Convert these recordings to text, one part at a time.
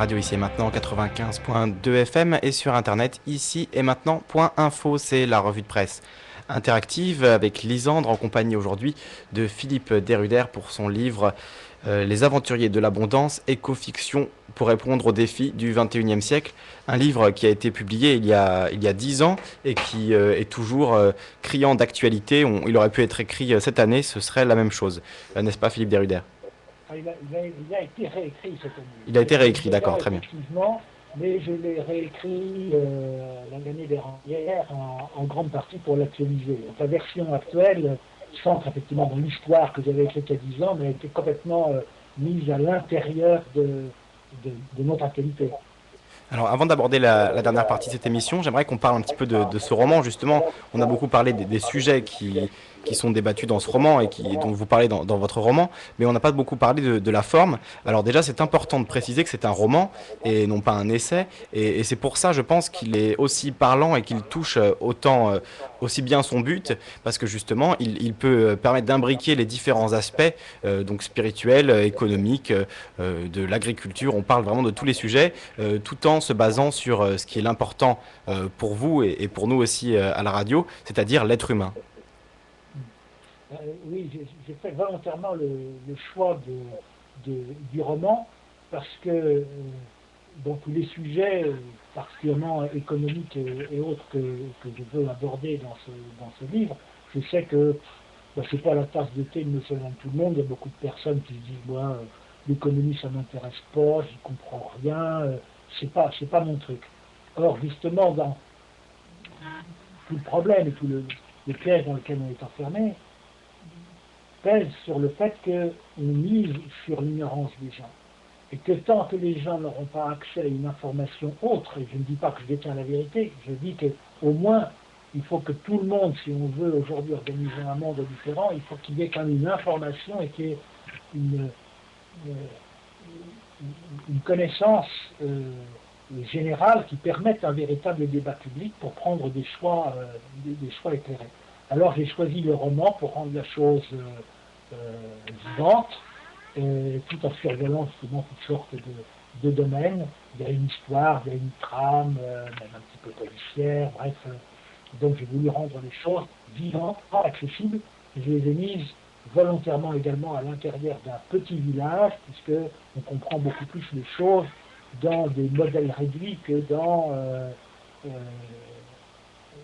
Radio ici et maintenant 95.2 FM et sur internet ici et maintenant.info, c'est la revue de presse interactive avec Lisandre en compagnie aujourd'hui de Philippe Deruder pour son livre Les aventuriers de l'abondance, éco-fiction pour répondre aux défis du 21e siècle. Un livre qui a été publié il y a 10 ans et qui est toujours criant d'actualité. Il aurait pu être écrit cette année, ce serait la même chose. N'est-ce pas Philippe Deruder? Il a été réécrit cette année. Il a été Je réécrit, disais d'accord, là, très bien. effectivement, mais je l'ai réécrit l'année dernière en grande partie pour l'actualiser. Donc, la version actuelle s'ancre effectivement dans l'histoire que j'avais écrite il y a 10 ans, mais a été complètement mise à l'intérieur de notre actualité. Alors, avant d'aborder la dernière partie de cette émission, j'aimerais qu'on parle un petit peu de ce roman. Justement, on a beaucoup parlé des sujets qui sont débattus dans ce roman et dont vous parlez dans votre roman, mais on n'a pas beaucoup parlé de la forme. Alors déjà, c'est important de préciser que c'est un roman et non pas un essai, et c'est pour ça, je pense, qu'il est aussi parlant et qu'il touche aussi bien son but, parce que justement, il peut permettre d'imbriquer les différents aspects, donc spirituels, économiques, de l'agriculture. On parle vraiment de tous les sujets tout en se basant sur ce qui est l'important pour vous et pour nous aussi à la radio, c'est-à-dire l'être humain. Euh, oui, j'ai fait volontairement le choix du roman parce que dans tous les sujets, particulièrement économiques et autres que je veux aborder dans ce livre, je sais que bah, c'est pas la tasse de thé de monsieur et madame tout le monde. Il y a beaucoup de personnes qui se disent moi, l'économie ça m'intéresse pas, j'y comprends rien, c'est pas mon truc. Or, justement, dans tout le problème et tout le piège dans lequel on est enfermé, pèse sur le fait qu'on mise sur l'ignorance des gens. Et que tant que les gens n'auront pas accès à une information autre, et je ne dis pas que je détiens la vérité, je dis qu'au moins, il faut que tout le monde, si on veut aujourd'hui organiser un monde différent, il faut qu'il y ait quand même une information et qu'il y ait une, euh, une connaissance générale qui permette un véritable débat public pour prendre des choix éclairés. Alors j'ai choisi le roman pour rendre la chose vivante, tout en surveillant justement toutes sortes de domaines. Il y a une histoire, il y a une trame, même un petit peu policière, bref. Donc j'ai voulu rendre les choses vivantes, accessibles. Je les ai mises volontairement également à l'intérieur d'un petit village, puisque on comprend beaucoup plus les choses dans des modèles réduits que dans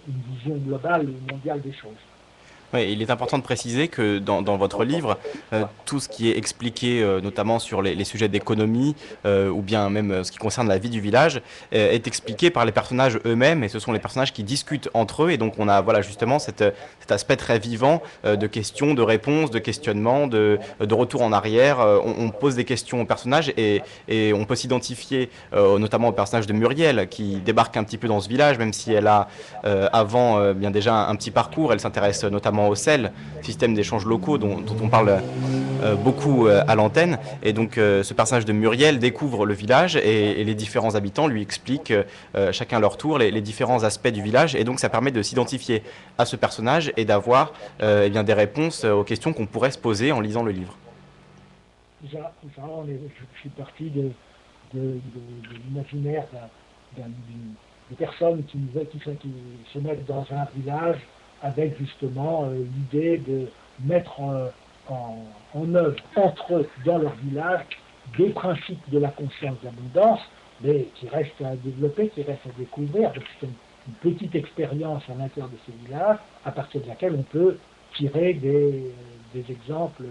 une vision globale et mondiale des choses. Oui, il est important de préciser que dans votre livre, tout ce qui est expliqué, notamment sur les sujets d'économie, ou bien même ce qui concerne la vie du village, est expliqué par les personnages eux-mêmes, et ce sont les personnages qui discutent entre eux, et donc on a voilà, justement cet aspect très vivant de questions, de réponses, de questionnements, de retour en arrière. On pose des questions aux personnages, et on peut s'identifier notamment au personnage de Muriel, qui débarque un petit peu dans ce village, même si elle a avant bien déjà un petit parcours. Elle s'intéresse notamment au sel, système d'échanges locaux dont on parle beaucoup à l'antenne. Et donc ce personnage de Muriel découvre le village et les différents habitants lui expliquent chacun leur tour les différents aspects du village. Et donc ça permet de s'identifier à ce personnage et d'avoir eh bien, des réponses aux questions qu'on pourrait se poser en lisant le livre. Je suis parti de l'imaginaire de personnes qui se mettent dans un village avec justement l'idée de mettre en œuvre entre eux, dans leur village, des principes de la conscience d'abondance, mais qui restent à développer, qui restent à découvrir. Donc c'est une petite expérience à l'intérieur de ces villages, à partir de laquelle on peut tirer des exemples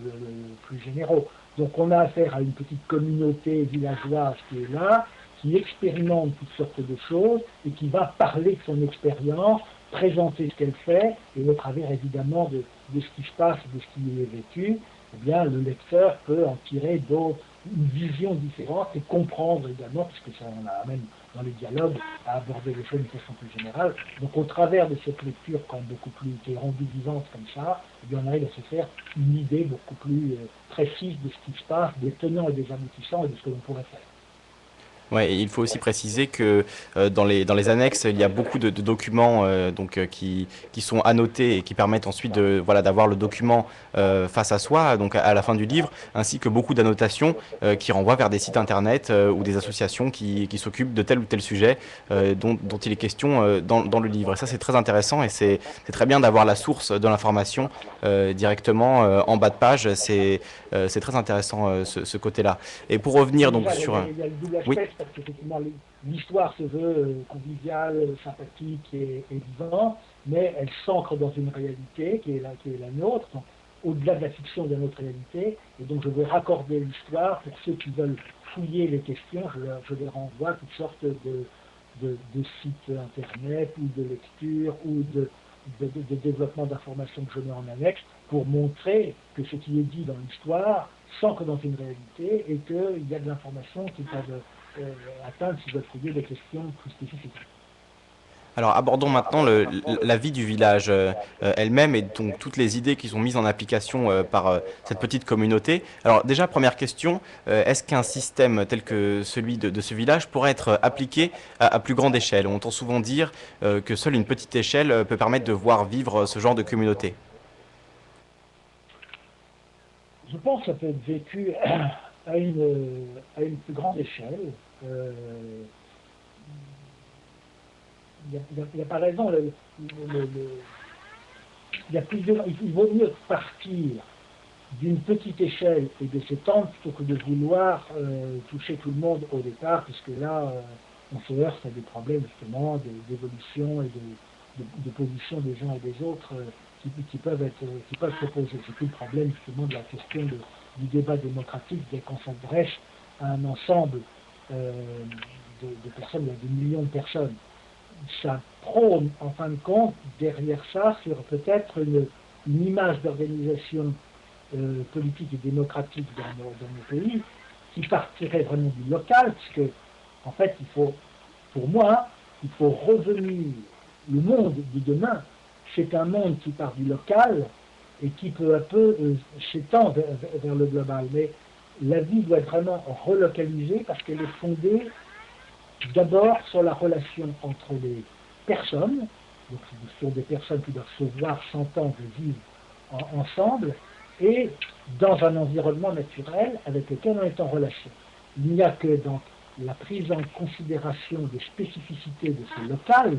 plus généraux. Donc on a affaire à une petite communauté villageoise qui est là, qui expérimente toutes sortes de choses et qui va parler de son expérience, présenter ce qu'elle fait, et au travers évidemment de ce qui se passe, de ce qui est vécu, eh bien, le lecteur peut en tirer d'autres, une vision différente et comprendre également, puisque ça on a même dans les dialogues à aborder les choses de façon plus générale. Donc au travers de cette lecture quand même beaucoup plus qui est rendue vivante comme ça, eh bien, on arrive à se faire une idée beaucoup plus précise de ce qui se passe, des tenants et des aboutissants et de ce que l'on pourrait faire. Ouais, et il faut aussi préciser que dans les annexes, il y a beaucoup de documents qui sont annotés et qui permettent ensuite voilà, d'avoir le document face à soi, donc à la fin du livre, ainsi que beaucoup d'annotations qui renvoient vers des sites internet ou des associations qui s'occupent de tel ou tel sujet dont il est question dans le livre. Et ça, c'est très intéressant et c'est très bien d'avoir la source de l'information directement en bas de page. C'est très intéressant ce côté-là. Et pour revenir Oui, donc déjà, sur... il y a le double Oui. aspect, parce qu'effectivement, l'histoire se veut conviviale, sympathique et vivante, mais elle s'ancre dans une réalité qui est la nôtre, donc, au-delà de la fiction de notre réalité, et donc je veux raccorder l'histoire pour ceux qui veulent fouiller les questions, je les renvoie à toutes sortes de sites internet ou de lecture ou de développement d'informations que je mets en annexe pour montrer que ce qui est dit dans l'histoire s'ancre dans une réalité et qu'il y a de l'information qui peuvent atteindre, si je veux fouiller, des questions plus spécifiques. Alors abordons maintenant la vie du village elle-même et donc toutes les idées qui sont mises en application par cette petite communauté. Alors déjà, première question, est-ce qu'un système tel que celui de ce village pourrait être appliqué à plus grande échelle? On entend souvent dire que seule une petite échelle peut permettre de voir vivre ce genre de communauté. Je pense que ça peut être vécu à une plus grande échelle. Euh, il n'y a pas raison. Il y a il vaut mieux partir d'une petite échelle et de s'étendre plutôt que de vouloir toucher tout le monde au départ, puisque là, on se heurte à des problèmes justement d'évolution et de position des uns et des autres qui peuvent se poser. C'est tout le problème justement de la question du débat démocratique dès qu'on s'adresse à un ensemble euh, de personnes, de millions de personnes. Ça prône en fin de compte derrière ça sur peut-être une image d'organisation politique et démocratique dans nos pays qui partirait vraiment du local, puisque en fait pour moi, il faut revenir, le monde de demain, c'est un monde qui part du local et qui peu à peu s'étend vers le global. Mais la vie doit être vraiment relocalisée parce qu'elle est fondée d'abord sur la relation entre les personnes, donc ce sont des personnes qui doivent se voir, s'entendre, vivre ensemble, et dans un environnement naturel avec lequel on est en relation. Il n'y a que dans la prise en considération des spécificités de ce local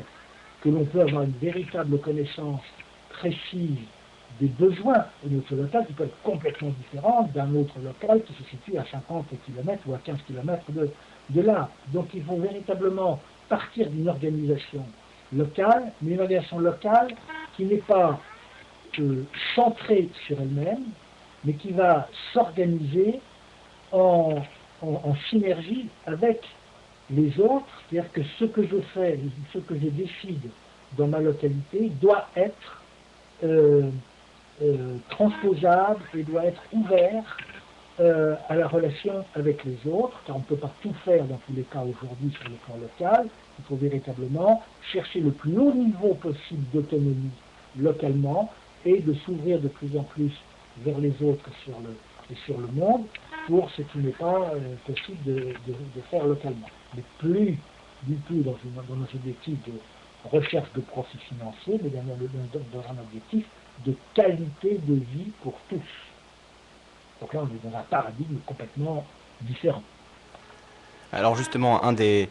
que l'on peut avoir une véritable connaissance précise des besoins de ce local qui peut être complètement différent d'un autre local qui se situe à 50 km ou à 15 km de là. Donc il faut véritablement partir d'une organisation locale, mais une organisation locale qui n'est pas centrée sur elle-même, mais qui va s'organiser en synergie avec les autres, c'est-à-dire que ce que je fais, ce que je décide dans ma localité doit être transposable et doit être ouvert à la relation avec les autres, car on ne peut pas tout faire dans tous les cas aujourd'hui sur le plan local. Il faut véritablement chercher le plus haut niveau possible d'autonomie localement et de s'ouvrir de plus en plus vers les autres et sur le monde pour ce qui n'est pas possible de faire localement. Mais plus du tout dans nos objectifs de recherche de profit financier, mais dans un objectif de qualité de vie pour tous. Donc là, on est dans un paradigme complètement différent. Alors justement, un des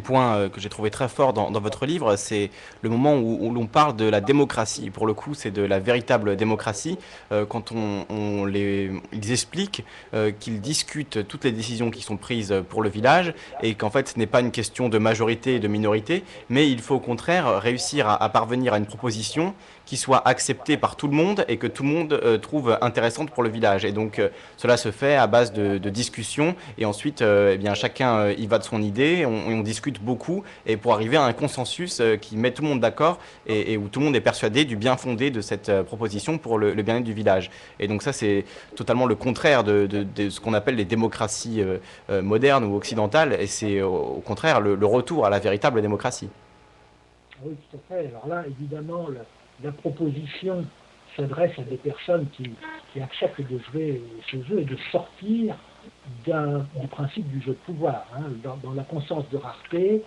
points que j'ai trouvé très fort dans votre livre, c'est le moment où l'on parle de la démocratie. Pour le coup, c'est de la véritable démocratie. Quand ils expliquent qu'ils discutent toutes les décisions qui sont prises pour le village et qu'en fait, ce n'est pas une question de majorité et de minorité, mais il faut au contraire réussir à parvenir à une proposition qui soit acceptée par tout le monde et que tout le monde trouve intéressante pour le village. Et donc, cela se fait à base de discussions et ensuite, eh bien, chacun y va de son idée, on discute beaucoup et pour arriver à un consensus qui met tout le monde d'accord et où tout le monde est persuadé du bien fondé de cette proposition pour le bien-être du village. Et donc ça, c'est totalement le contraire de ce qu'on appelle les démocraties modernes ou occidentales et c'est au contraire le retour à la véritable démocratie. Oui, tout à fait. Alors là, évidemment, la proposition s'adresse à des personnes qui acceptent de jouer ce jeu et de sortir du principe du jeu de pouvoir. Hein. Dans la conscience de rareté,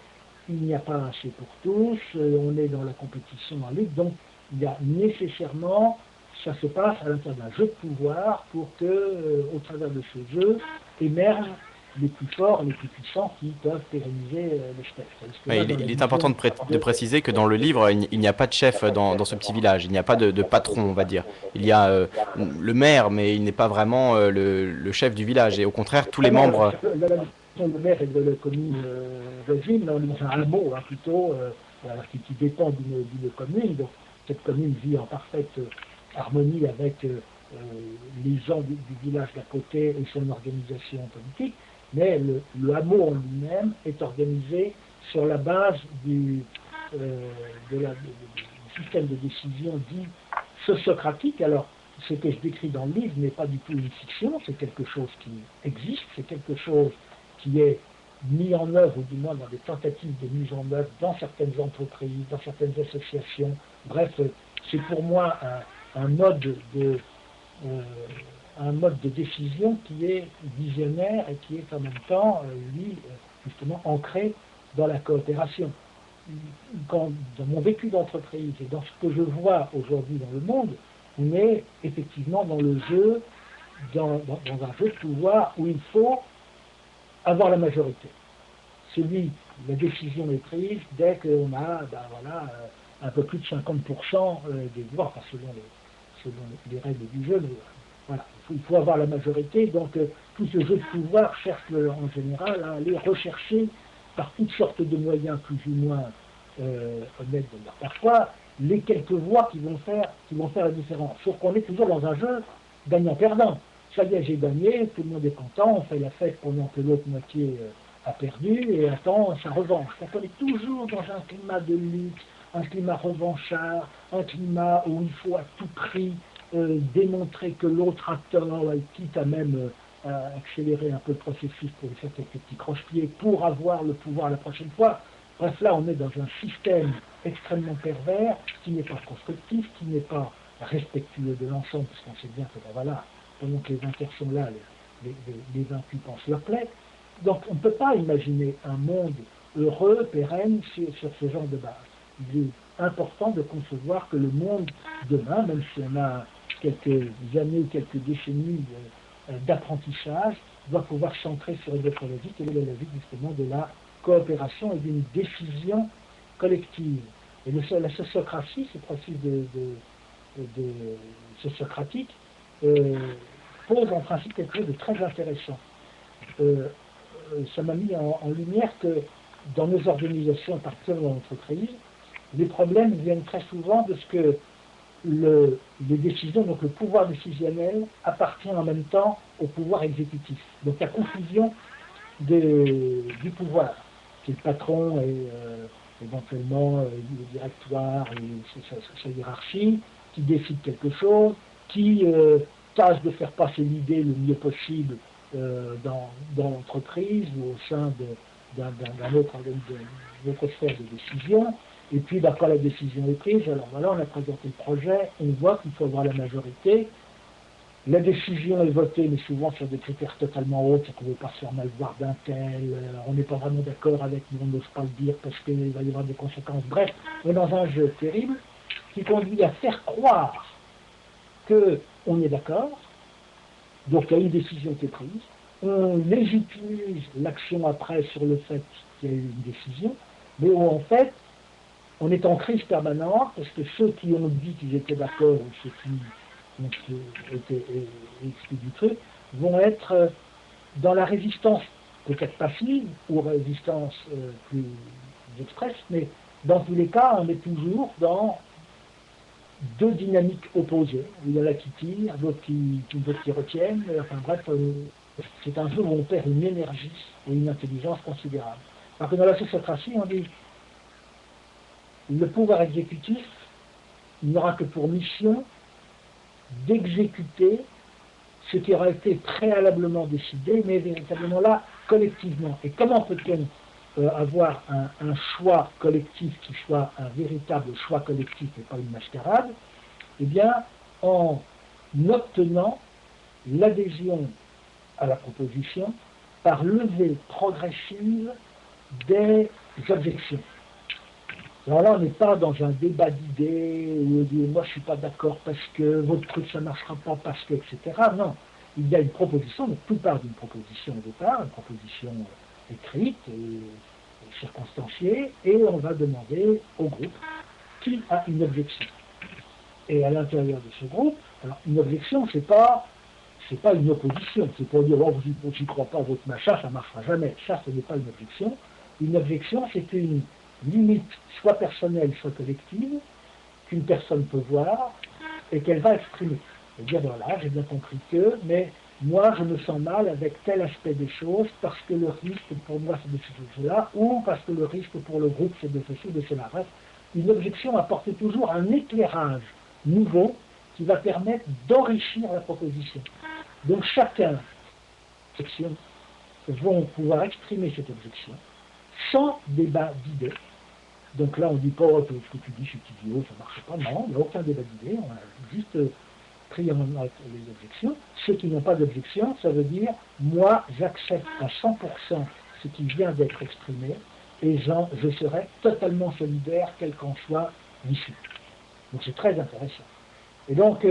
il n'y a pas assez pour tous, on est dans la compétition en ligue, donc il y a nécessairement, ça se passe à l'intérieur d'un jeu de pouvoir pour que, au travers de ce jeu, émergent les plus forts, les plus puissants qui peuvent pérenniser l'espèce. Ouais, il est important de préciser que dans le livre, il n'y a pas de chef dans ce petit village, il n'y a pas de patron, on va dire. Il y a le maire, mais il n'est pas vraiment le chef du village, et au contraire, tous les membres... Le maire est de la commune voisine, on est dans un hameau hein, plutôt, qui dépend d'une commune. Donc cette commune vit en parfaite harmonie avec les gens du village d'à côté et son organisation politique, mais le hameau en lui-même est organisé sur la base du système de décision dit sociocratique. Alors, ce que je décris dans le livre n'est pas du tout une fiction, c'est quelque chose qui existe, c'est quelque chose qui est mis en œuvre, ou du moins dans des tentatives de mise en œuvre dans certaines entreprises, dans certaines associations. Bref, c'est pour moi un mode de décision qui est visionnaire et qui est en même temps, lui, justement, ancré dans la coopération. Dans mon vécu d'entreprise et dans ce que je vois aujourd'hui dans le monde, on est effectivement dans le jeu, dans un jeu de pouvoir où il faut avoir la majorité. La décision est prise dès qu'on a un peu plus de 50% des voix, enfin, selon les règles du jeu. Mais, voilà, il faut avoir la majorité. Donc tout ce jeu de pouvoir cherche en général à aller rechercher par toutes sortes de moyens plus ou moins honnêtes d'ailleurs. Parfois, les quelques voix qui vont faire la différence. Sauf qu'on est toujours dans un jeu gagnant-perdant. Ça y est, j'ai gagné, tout le monde est content, on fait la fête pendant que l'autre moitié a perdu et attend sa revanche. Donc on est toujours dans un climat de lutte, un climat revanchard, un climat où il faut à tout prix démontrer que l'autre a tort, quitte à même accélérer un peu le processus pour lui faire quelques petits croche-pieds pour avoir le pouvoir la prochaine fois. Bref, là, on est dans un système extrêmement pervers qui n'est pas constructif, qui n'est pas respectueux de l'ensemble, parce qu'on sait bien que voilà, pendant que les vainqueurs sont là, les vaincus pensent leur plaie. Donc on ne peut pas imaginer un monde heureux, pérenne, sur ce genre de base. Il est important de concevoir que le monde demain, même si on a quelques années ou quelques décennies d'apprentissage, doit pouvoir s'ancrer sur une autre logique, et la logique justement de la coopération et d'une décision collective. Et la sociocratie, ce processus de sociocratique, pose en principe quelque chose de très intéressant. Ça m'a mis en lumière que dans nos organisations, particulièrement dans l'entreprise, les problèmes viennent très souvent de ce que les décisions, donc le pouvoir décisionnel, appartient en même temps au pouvoir exécutif. Donc la confusion du pouvoir, qui est le patron et éventuellement le directoire et sa hiérarchie, qui décide quelque chose, qui tâche de faire passer l'idée le mieux possible dans l'entreprise ou au sein d'un autre sphère de décision. Et puis, quand la décision est prise, alors voilà, on a présenté le projet, on voit qu'il faut avoir la majorité. La décision est votée, mais souvent sur des critères totalement autres, c'est qu'on ne veut pas se faire mal voir d'un tel, on n'est pas vraiment d'accord avec, mais on n'ose pas le dire parce qu'il va y avoir des conséquences. Bref, on est dans un jeu terrible qui conduit à faire croire qu'on est d'accord, donc il y a une décision qui est prise, on légitimise l'action après sur le fait qu'il y a eu une décision, mais où en fait, on est en crise permanente parce que ceux qui ont dit qu'ils étaient d'accord ou ceux qui ont été exclus du truc vont être dans la résistance, peut-être passive ou résistance plus expresse, mais dans tous les cas, on est toujours dans deux dynamiques opposées. Il y en a qui tirent, d'autres qui retiennent. Enfin bref, c'est un jeu où on perd une énergie et une intelligence considérable. Alors que dans la sociocratie, on dit le pouvoir exécutif n'aura que pour mission d'exécuter ce qui aura été préalablement décidé, mais véritablement là, collectivement. Et comment peut-on avoir un choix collectif qui soit un véritable choix collectif et pas une mascarade? Eh bien, en obtenant l'adhésion à la proposition par levée progressive des objections. Alors là, on n'est pas dans un débat d'idées où on dit moi je ne suis pas d'accord parce que votre truc ça ne marchera pas parce que, etc. Non, il y a une proposition, donc tout part d'une proposition au départ, une proposition écrite et circonstanciée, et on va demander au groupe qui a une objection. Et à l'intérieur de ce groupe, alors une objection, c'est pas une opposition, c'est pour dire oh, vous n'y croyez pas, votre machin, ça ne marchera jamais. Ça, ce n'est pas une objection. Une objection, c'est une limite, soit personnelle, soit collective, qu'une personne peut voir et qu'elle va exprimer. Et dire voilà, j'ai bien compris que, mais moi je me sens mal avec tel aspect des choses parce que le risque pour moi c'est de cela, ou parce que le risque pour le groupe c'est de ceci, de cela. Bref, une objection apporte toujours un éclairage nouveau qui va permettre d'enrichir la proposition. Donc chacun, section, vont pouvoir exprimer cette objection sans débat d'idées. Donc là, on ne dit pas oh, ce que tu dis, c'est idiot, ça ne marche pas. Non, il n'y a aucun débat d'idées. On a juste pris en note les objections. Ceux qui n'ont pas d'objection, ça veut dire moi, j'accepte à 100% ce qui vient d'être exprimé et je serai totalement solidaire, quel qu'en soit l'issue. Donc c'est très intéressant. Et donc,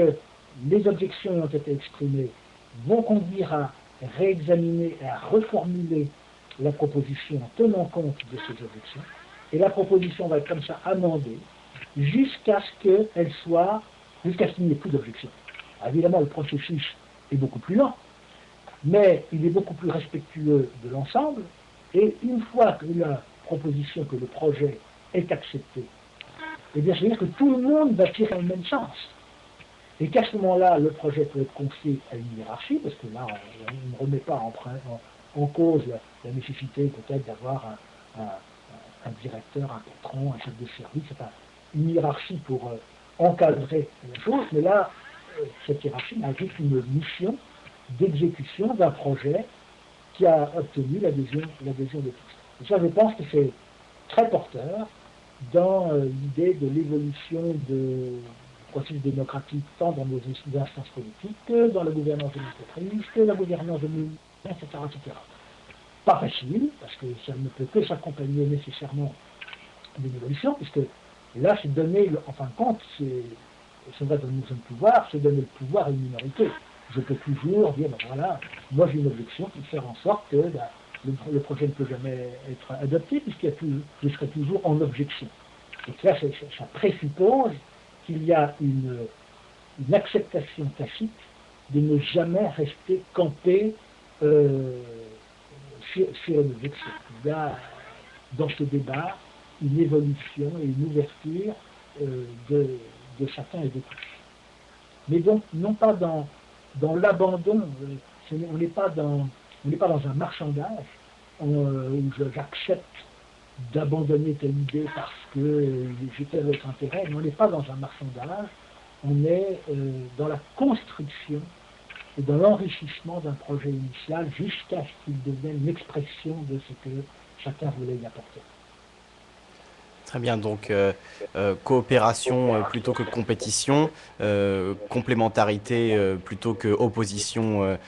les objections qui ont été exprimées vont conduire à réexaminer et à reformuler la proposition en tenant compte de ces objections. Et la proposition va être comme ça amendée jusqu'à ce qu'il n'y ait plus d'objection. Évidemment, le processus est beaucoup plus lent, mais il est beaucoup plus respectueux de l'ensemble. Et une fois que la proposition, que le projet est accepté, eh bien, c'est-à-dire que tout le monde va tirer dans le même sens. Et qu'à ce moment-là, le projet peut être confié à une hiérarchie, parce que là, on ne remet pas en cause la nécessité peut-être d'avoir un directeur, un patron, un chef de service, enfin, une hiérarchie pour encadrer la chose, mais là, cette hiérarchie a juste une mission d'exécution d'un projet qui a obtenu l'adhésion de tous. Et ça, je pense que c'est très porteur dans l'idée de l'évolution du processus démocratique, tant dans nos instances politiques que dans la gouvernance de l'entreprise, que la gouvernance de l'Union, etc., etc. Pas facile, parce que ça ne peut que s'accompagner nécessairement d'une évolution, puisque là, c'est donner, en fin de compte, ça va donner un pouvoir, c'est donner le pouvoir à une minorité. Je peux toujours dire, ben voilà, moi j'ai une objection, puis faire en sorte que le projet ne peut jamais être adopté, je serai toujours en objection. Donc là, ça présuppose qu'il y a une acceptation tacite de ne jamais rester campé sur une objection. Il y a dans ce débat une évolution et une ouverture de chacun et de tous. Mais donc, non pas dans l'abandon, on n'est pas dans un marchandage où j'accepte d'abandonner telle idée parce que j'ai tel autre intérêt. Mais on n'est pas dans un marchandage, on est dans la construction et dans l'enrichissement d'un projet initial jusqu'à ce qu'il devienne l'expression de ce que chacun voulait y apporter. Très bien, donc coopération plutôt que compétition, complémentarité plutôt que opposition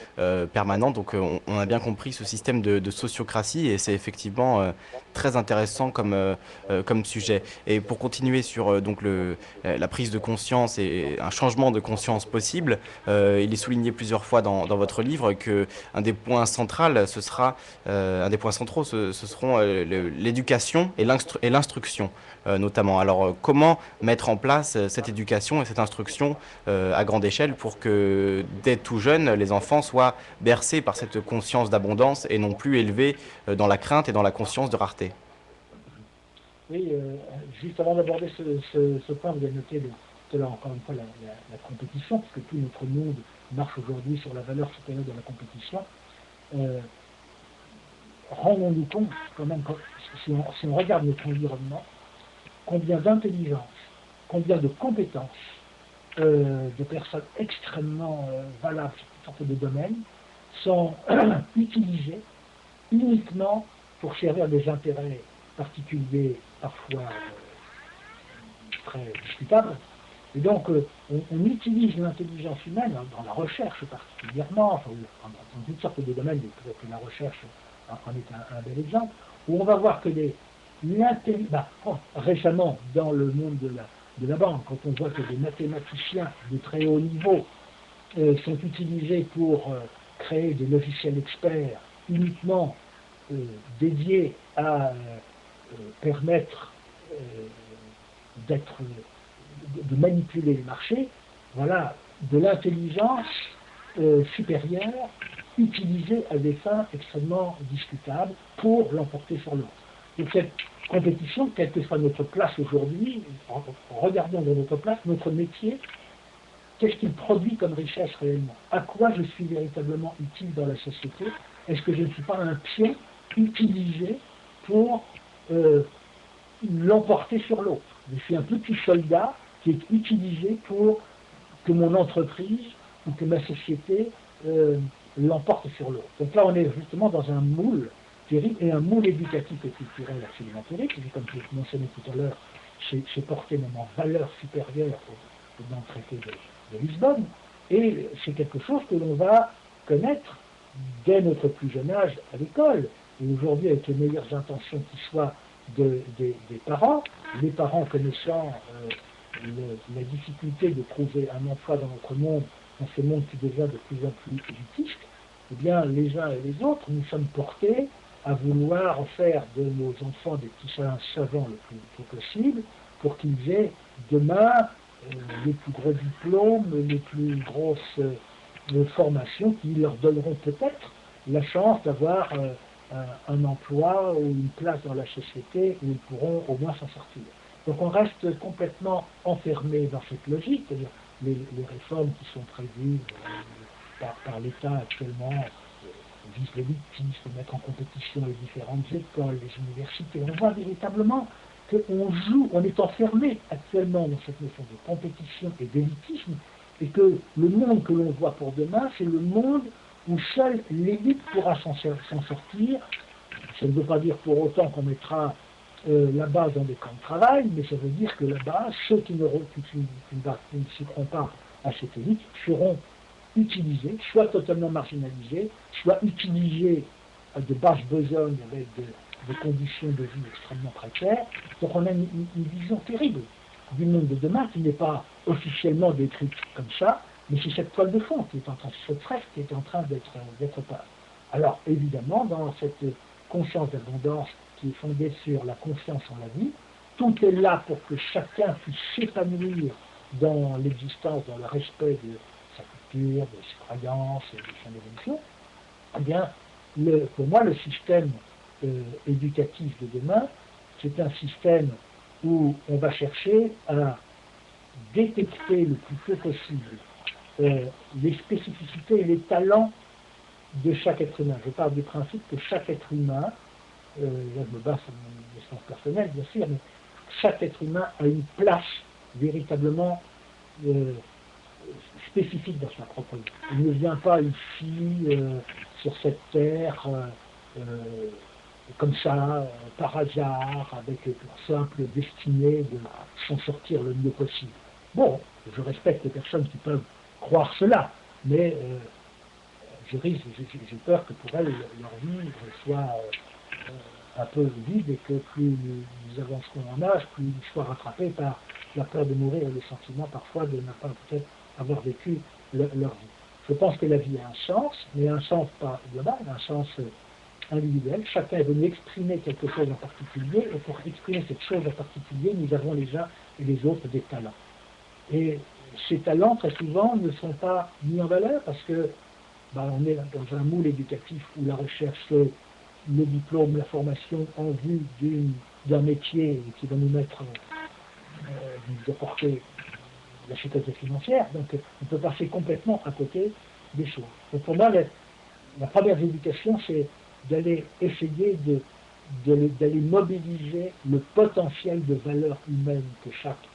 permanente. Donc on a bien compris ce système de sociocratie et c'est effectivement très intéressant comme sujet. Et pour continuer sur donc la prise de conscience et un changement de conscience possible, il est souligné plusieurs fois dans votre livre que un des points centraux, un des points centraux, ce seront l'éducation et l'instruction. Notamment. Alors, comment mettre en place cette éducation et cette instruction à grande échelle pour que, dès tout jeune, les enfants soient bercés par cette conscience d'abondance et non plus élevés dans la crainte et dans la conscience de rareté? Oui, juste avant d'aborder ce point, vous avez noté tout à l'heure encore une fois la compétition, parce que tout notre monde marche aujourd'hui sur la valeur supérieure de la compétition. Rendons-nous compte, quand même, si on regarde notre environnement, combien d'intelligence, combien de compétences de personnes extrêmement valables sur toutes sortes de domaines sont utilisées uniquement pour servir des intérêts particuliers, parfois très discutables, Et donc, on utilise l'intelligence humaine dans la recherche particulièrement, enfin, dans toutes sortes de domaines, et peut-être que la recherche en est un bel exemple, où on va voir que récemment, dans le monde de la banque, quand on voit que des mathématiciens de très haut niveau sont utilisés pour créer des logiciels experts uniquement dédiés à permettre d'être de manipuler les marchés, voilà, de l'intelligence supérieure utilisée à des fins extrêmement discutables pour l'emporter sur l'autre. Donc cette compétition, quelle que soit notre place aujourd'hui, regardons de notre place, notre métier, qu'est-ce qu'il produit comme richesse réellement? À quoi je suis véritablement utile dans la société? Est-ce que je ne suis pas un pion utilisé pour l'emporter sur l'autre? Je suis un petit soldat qui est utilisé pour que mon entreprise ou que ma société l'emporte sur l'autre. Donc là, on est justement dans un moule terrible et un moule éducatif et culturel absolument terrible. Comme je l'ai mentionné tout à l'heure, c'est porté même en valeur supérieure dans le traité de Lisbonne. Et c'est quelque chose que l'on va connaître dès notre plus jeune âge à l'école. Et aujourd'hui, avec les meilleures intentions qui soient des parents, les parents connaissant la difficulté de trouver un emploi dans notre monde, dans ce monde qui devient de plus en plus élitiste, eh bien, les uns et les autres, nous sommes portés à vouloir faire de nos enfants des petits savants le plus tôt possible, pour qu'ils aient demain les plus gros diplômes, les plus grosses formations qui leur donneront peut-être la chance d'avoir un emploi ou une place dans la société où ils pourront au moins s'en sortir. Donc on reste complètement enfermé dans cette logique, c'est-à-dire les réformes qui sont prévues par l'État actuellement visent l'élitisme, mettre en compétition les différentes écoles, les universités. On voit véritablement qu'on joue, on est enfermé actuellement dans cette notion de compétition et d'élitisme, et que le monde que l'on voit pour demain, c'est le monde où seule l'élite pourra s'en sortir. Ça ne veut pas dire pour autant qu'on mettra la base dans des camps de travail, mais ça veut dire que là-bas, ceux qui ne participeront pas à cette élite seront utilisés, soit totalement marginalisés, soit utilisés à de basses besognes avec des conditions de vie extrêmement précaires. Donc on a une vision terrible du monde de demain qui n'est pas officiellement décrite comme ça, mais c'est cette toile de fond qui est en train, cette fresque qui est en train d'être peinte. Alors évidemment, dans cette conscience d'abondance qui est fondée sur la confiance en la vie, tout est là pour que chacun puisse s'épanouir dans l'existence, dans le respect de sa culture, de ses croyances, de son évolution. Eh bien, pour moi, le système éducatif de demain, c'est un système où on va chercher à détecter le plus tôt possible les spécificités et les talents de chaque être humain. Je parle du principe que chaque être humain, là je me base sur mon expérience personnelle bien sûr, mais chaque être humain a une place véritablement spécifique dans sa propre vie. Il ne vient pas ici sur cette terre comme ça, par hasard, avec pour simple destinée de s'en sortir le mieux possible. Bon, je respecte les personnes qui peuvent croire cela, mais j'ai peur que pour elles, leur vie soit un peu vide et que plus nous avancerons en âge, plus ils soient rattrapés par la peur de mourir et le sentiment parfois de ne pas peut-être avoir vécu leur vie. Je pense que la vie a un sens, mais un sens pas global, un sens individuel. Chacun est venu exprimer quelque chose en particulier, et pour exprimer cette chose en particulier, nous avons les uns et les autres des talents. Et ces talents, très souvent, ne sont pas mis en valeur parce que on est dans un moule éducatif où la recherche, c'est le diplôme, la formation en vue d'un métier qui va nous mettre, nous apporter la sécurité financière. Donc on peut passer complètement à côté des choses. Donc pour moi, la première éducation, c'est d'aller essayer d'aller mobiliser le potentiel de valeur humaine que chaque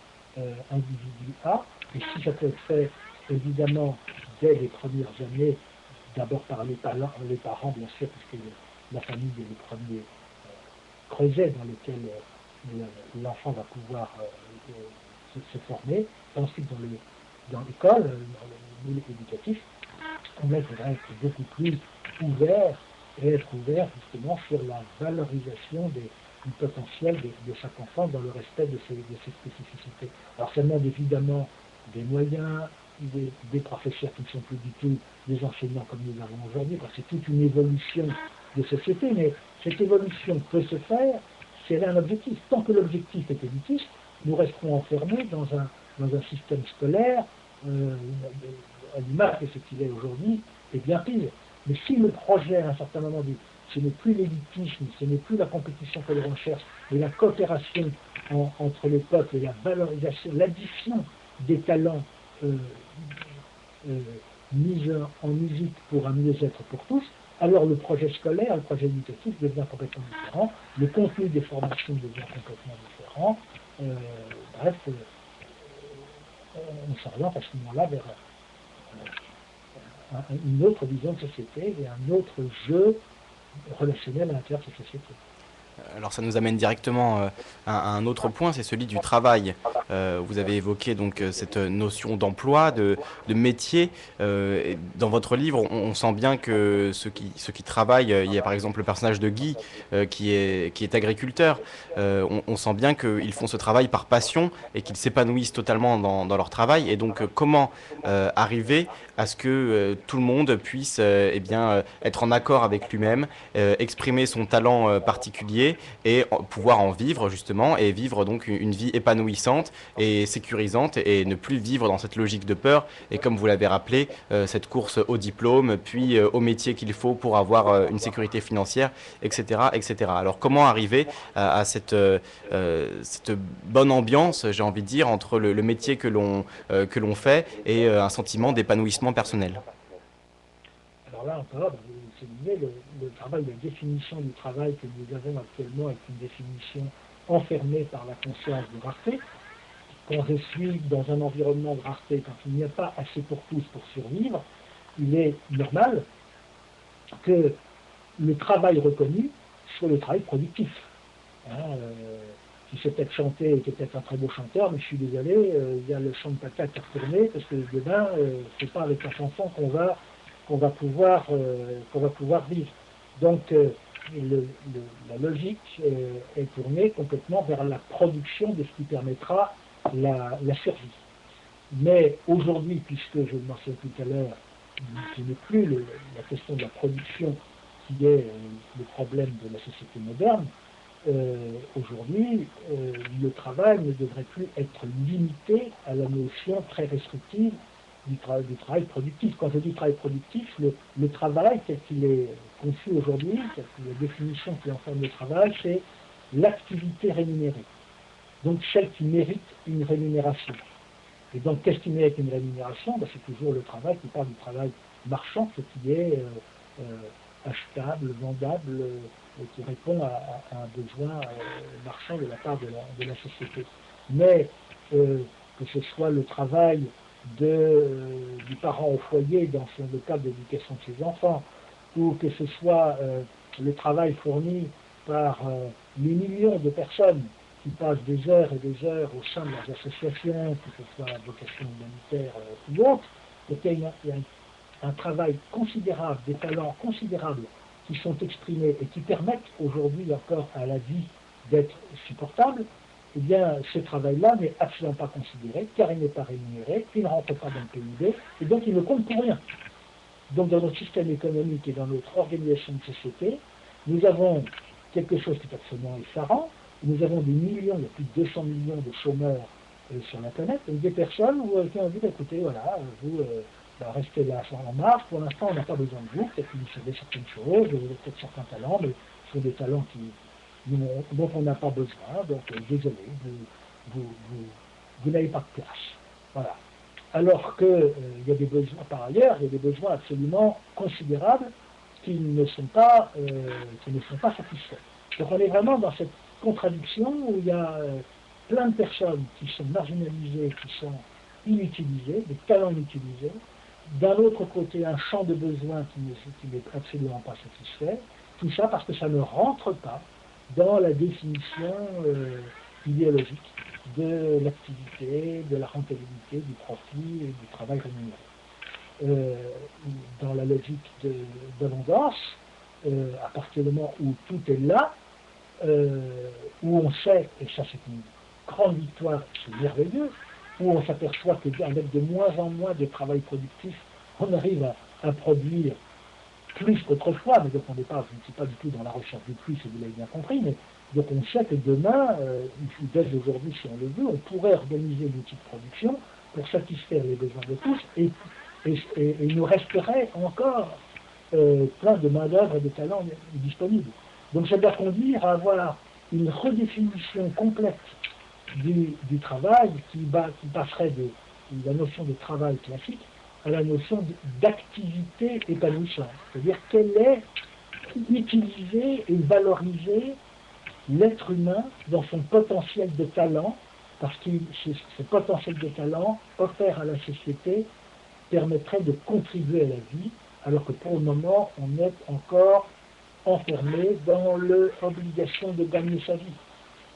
individu a. Et si ça peut être fait, évidemment, dès les premières années, d'abord par les parents, bien sûr, puisque la famille est le premier creuset dans lequel l'enfant va pouvoir se former. Ensuite, dans l'école, dans le milieu éducatif, on devrait être beaucoup plus ouvert et être ouvert justement sur la valorisation du potentiel de chaque enfant dans le respect de ses spécificités. Alors ça demande évidemment des moyens, des professeurs qui ne sont plus du tout des enseignants comme nous l'avons aujourd'hui, parce que c'est toute une évolution de société, mais cette évolution peut se faire si elle a un objectif. Tant que l'objectif est élitiste, nous resterons enfermés dans un système scolaire à l'image de ce qu'il est aujourd'hui, et bien pire. Mais si le projet, à un certain moment, ce n'est plus l'élitisme, ce n'est plus la compétition que l'on recherche, mais la coopération entre les peuples et la valorisation, l'addition des talents mis en musique pour un mieux-être pour tous, alors le projet scolaire, le projet éducatif devient complètement différent, le contenu des formations devient complètement différent. Bref, on s'oriente à ce moment-là vers une autre vision de société et un autre jeu relationnel à l'intérieur de cette société. Alors ça nous amène directement à un autre point, c'est celui du travail. Vous avez évoqué donc cette notion d'emploi, de métier. Dans votre livre, on sent bien que ceux qui travaillent, il y a par exemple le personnage de Guy qui est agriculteur. On sent bien qu'ils font ce travail par passion et qu'ils s'épanouissent totalement dans leur travail. Et donc comment arriver à ce que tout le monde puisse être en accord avec lui-même, exprimer son talent particulier et pouvoir en vivre justement et vivre donc une vie épanouissante et sécurisante et ne plus vivre dans cette logique de peur et comme vous l'avez rappelé cette course au diplôme puis au métier qu'il faut pour avoir une sécurité financière, etc., etc. Alors comment arriver à cette bonne ambiance, j'ai envie de dire, entre le métier que l'on fait et un sentiment d'épanouissement personnel? Alors là encore, vous soulignez le travail, la définition du travail que nous avons actuellement est une définition enfermée par la conscience de rareté. Quand je suis dans un environnement de rareté, quand il n'y a pas assez pour tous pour survivre, il est normal que le travail reconnu soit le travail productif. Si c'est peut-être chanter et peut-être un très beau chanteur, mais je suis désolé, il y a le champ de patates à retourner parce que demain, c'est pas avec la chanson qu'on va pouvoir vivre. Donc la logique est tournée complètement vers la production de ce qui permettra la survie. Mais aujourd'hui, puisque je le mentionnais tout à l'heure, ce n'est plus la question de la production qui est le problème de la société moderne. Aujourd'hui, le travail ne devrait plus être limité à la notion très restrictive du travail productif. Quand je dis travail productif, le travail tel qu'il est conçu aujourd'hui, la définition qui enferme le travail, c'est l'activité rémunérée. Donc celle qui mérite une rémunération. Et donc qu'est-ce qui mérite une rémunération? C'est toujours le travail qui parle du travail marchand, ce qui est achetable, vendable, qui répond à un besoin marchand de la part de la société. Mais que ce soit le travail du parent au foyer dans le cadre d'éducation de ses enfants, ou que ce soit le travail fourni par les millions de personnes qui passent des heures et des heures au sein de leurs associations, que ce soit à vocation humanitaire ou autre, il y a un travail considérable, des talents considérables qui sont exprimés et qui permettent aujourd'hui encore à la vie d'être supportable, eh bien ce travail-là n'est absolument pas considéré, car il n'est pas rémunéré, il ne rentre pas dans le PIB, et donc il ne compte pour rien. Donc dans notre système économique et dans notre organisation de société, nous avons quelque chose qui est absolument effarant, nous avons des millions, il y a plus de 200 millions de chômeurs sur la planète, donc des personnes qui ont dit, écoutez, voilà, vous restez là en marche, pour l'instant on n'a pas besoin de vous, peut-être que vous savez certaines choses, vous avez peut-être certains talents, mais ce sont des talents dont on n'a pas besoin, donc désolé, vous n'avez pas de place. Voilà. Alors qu'il y a des besoins, par ailleurs, il y a des besoins absolument considérables qui ne sont pas satisfaits. Donc on est vraiment dans cette contradiction où il y a plein de personnes qui sont marginalisées, qui sont inutilisées, des talents inutilisés. D'un autre côté, un champ de besoins qui n'est absolument pas satisfait. Tout ça parce que ça ne rentre pas dans la définition idéologique de l'activité, de la rentabilité, du profit et du travail rémunéré. Dans la logique d'abondance, à partir du moment où tout est là, où on sait, et ça c'est une grande victoire, c'est merveilleux, où on s'aperçoit qu'avec de moins en moins de travail productif, on arrive à produire plus qu'autrefois, mais donc on n'est pas, je ne suis pas du tout dans la recherche du plus, et vous l'avez bien compris, mais donc on sait que demain, dès aujourd'hui, si on le veut, on pourrait organiser l'outil de production pour satisfaire les besoins de tous, et il nous resterait encore plein de main-d'œuvre et de talents disponibles. Donc ça doit conduire à avoir une redéfinition complète du travail qui passerait de la notion de travail classique à la notion d'activité épanouissante. C'est-à-dire qu'elle est utiliser et valoriser l'être humain dans son potentiel de talent, parce que ce potentiel de talent offert à la société permettrait de contribuer à la vie, alors que pour le moment, on est encore enfermé dans l'obligation de gagner sa vie.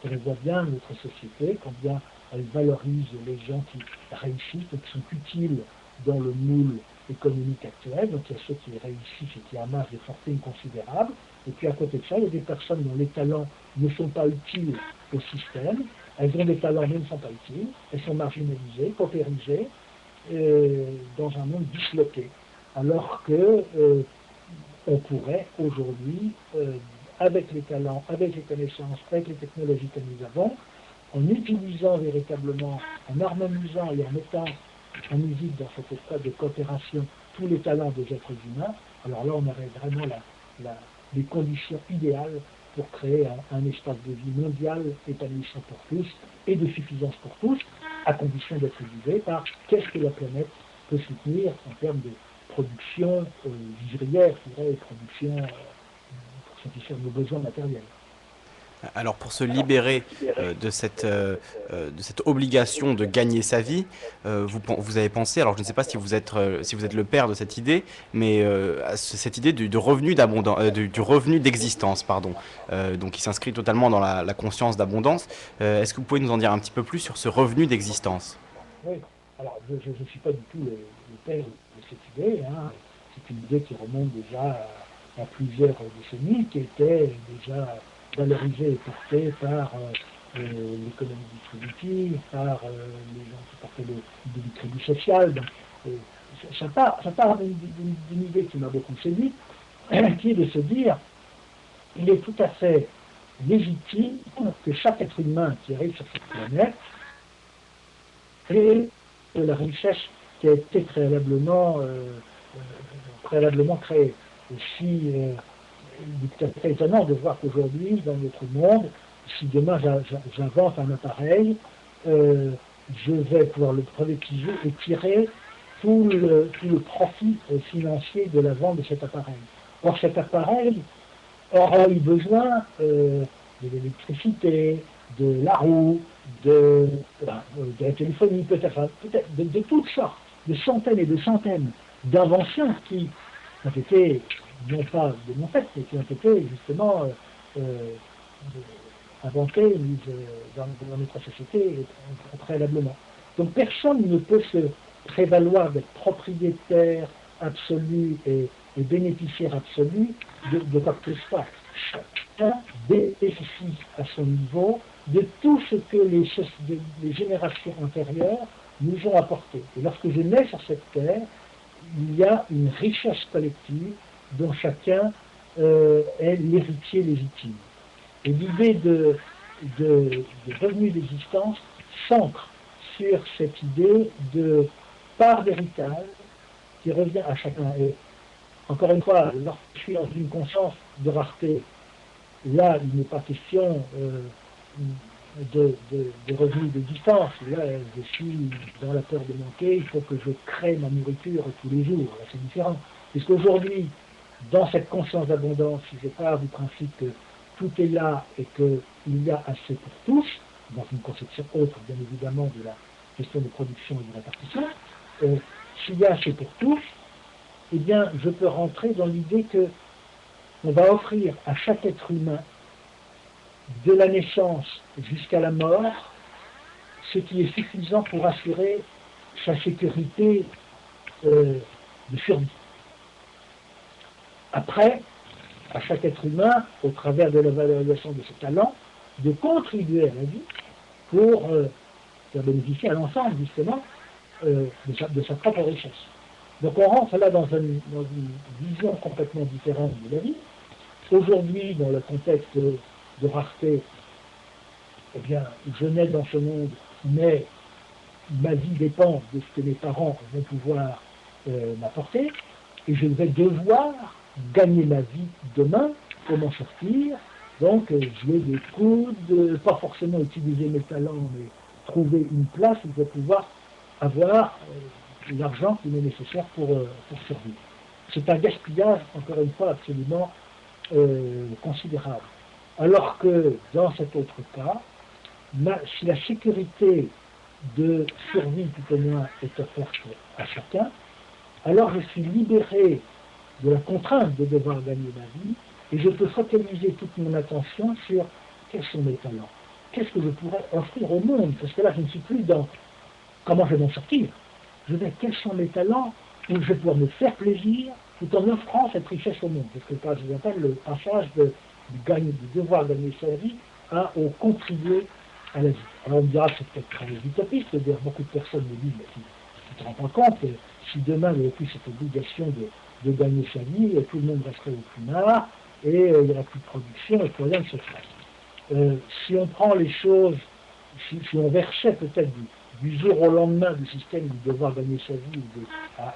On voit bien notre société, combien elle valorise les gens qui réussissent et qui sont utiles dans le moule économique actuel. Donc il y a ceux qui réussissent et qui amassent des fortunes considérables. Et puis à côté de ça, il y a des personnes dont les talents ne sont pas utiles au système. Elles ont des talents mais ne sont pas utiles. Elles sont marginalisées, paupérisées, dans un monde disloqué. Alors que on pourrait aujourd'hui, avec les talents, avec les connaissances, avec les technologies que nous avons, en utilisant véritablement, en harmonisant et en mettant en musique dans cet état de coopération tous les talents des êtres humains, alors là on aurait vraiment les conditions idéales pour créer un espace de vie mondial épanouissant pour tous et de suffisance pour tous, à condition d'être guidé par qu'est-ce que la planète peut soutenir en termes de production vivrière, je dirais, production pour satisfaire nos besoins matériels. Alors pour se libérer de cette obligation de gagner sa vie, vous avez pensé, alors je ne sais pas si vous êtes le père de cette idée, mais à cette idée du revenu d'abondance, du revenu d'existence, pardon, donc qui s'inscrit totalement dans la conscience d'abondance. Est-ce que vous pouvez nous en dire un petit peu plus sur ce revenu d'existence? Oui, alors je ne suis pas du tout le père de cette idée, hein. C'est une idée qui remonte déjà à plusieurs décennies, qui était déjà valorisée et portée par l'économie distributive, par les gens qui portaient le crédit social. Donc, ça part d'une idée qui m'a beaucoup séduit, qui est de se dire il est tout à fait légitime que chaque être humain qui arrive sur cette planète crée de la richesse qui a été préalablement créée. Et si il est tout à fait étonnant de voir qu'aujourd'hui, dans notre monde, si demain j'invente un appareil, je vais pouvoir le privatiser et tirer tout le profit financier de la vente de cet appareil. Or, cet appareil aura eu besoin de l'électricité, de la roue, de la téléphonie, peut-être de toutes sortes, de centaines et de centaines d'inventions qui ont été, non pas de mon fait, mais qui ont été justement inventées, mises dans notre société préalablement. Donc personne ne peut se prévaloir d'être propriétaire absolu et bénéficiaire absolu de quoi que ce soit. Chacun bénéficie à son niveau de tout ce que les générations antérieures nous ont apporté. Et lorsque je nais sur cette terre, il y a une richesse collective dont chacun est l'héritier légitime. Et l'idée de revenu d'existence s'ancre sur cette idée de part d'héritage qui revient à chacun. Et encore une fois, lorsque je suis dans une conscience de rareté, là, il n'est pas question de revenus d'existence. Là, je suis dans la peur de manquer, il faut que je crée ma nourriture tous les jours. Là, c'est différent. Puisqu'aujourd'hui, dans cette conscience d'abondance, si je pars du principe que tout est là et qu'il y a assez pour tous, dans une conception autre, bien évidemment, de la question de production et de répartition, s'il y a assez pour tous, eh bien, je peux rentrer dans l'idée que on va offrir à chaque être humain, de la naissance jusqu'à la mort, ce qui est suffisant pour assurer sa sécurité de survie. Après, à chaque être humain, au travers de l'évaluation de ses talents, de contribuer à la vie pour faire bénéficier à l'ensemble, justement, de sa propre richesse. Donc on rentre là dans une vision complètement différente de la vie. Aujourd'hui, dans le contexte de rareté, eh bien, je nais dans ce monde, mais ma vie dépend de ce que mes parents vont pouvoir m'apporter, et je vais devoir gagner ma vie demain, comment sortir, donc jouer des coudes, pas forcément utiliser mes talents, mais trouver une place où je vais pouvoir avoir l'argent qui m'est nécessaire pour survivre. C'est un gaspillage, encore une fois, absolument considérable. Alors que dans cet autre cas, si la sécurité de survie, tout au moins, est offerte à chacun, alors je suis libéré de la contrainte de devoir gagner ma vie et je peux focaliser toute mon attention sur quels sont mes talents, qu'est-ce que je pourrais offrir au monde, parce que là je ne suis plus dans comment je vais m'en sortir, je vais quels sont mes talents où je vais pouvoir me faire plaisir tout en offrant cette richesse au monde. C'est ce que je appelle le passage de devoir gagner sa vie au contribuer à la vie. Alors on me dira que c'est peut-être très utopiste, c'est-à-dire beaucoup de personnes me disent, mais tu ne te rends pas compte, si demain il n'y avait plus cette obligation de gagner sa vie, tout le monde resterait au plumard, et il n'y aurait plus de production, et plus rien ne se ferait. Si on prend les choses, si on versait peut-être du jour au lendemain du système du devoir gagner sa vie, à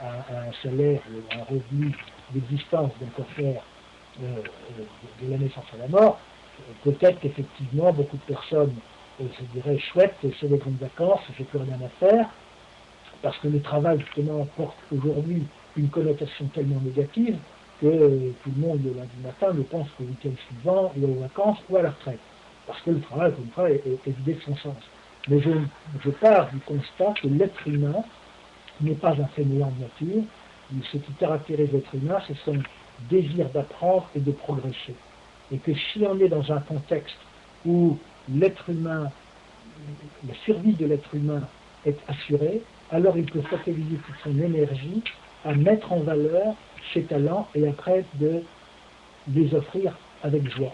un salaire, à un revenu d'existence d'un faire de la naissance à la mort, peut-être qu'effectivement beaucoup de personnes je dirais chouette, c'est les grandes vacances, j'ai plus rien à faire, parce que le travail justement porte aujourd'hui une connotation tellement négative que tout le monde le lundi matin ne pense qu'au week-end suivant et aux vacances ou à la retraite. Parce que le travail, comme ça, est vidé de son sens. Mais je pars du constat que l'être humain n'est pas un fainéant de nature. Ce qui caractérise l'être humain, c'est son désir d'apprendre et de progresser. Et que si on est dans un contexte où l'être humain, la survie de l'être humain est assurée, alors il peut focaliser toute son énergie à mettre en valeur ses talents et après de les offrir avec joie.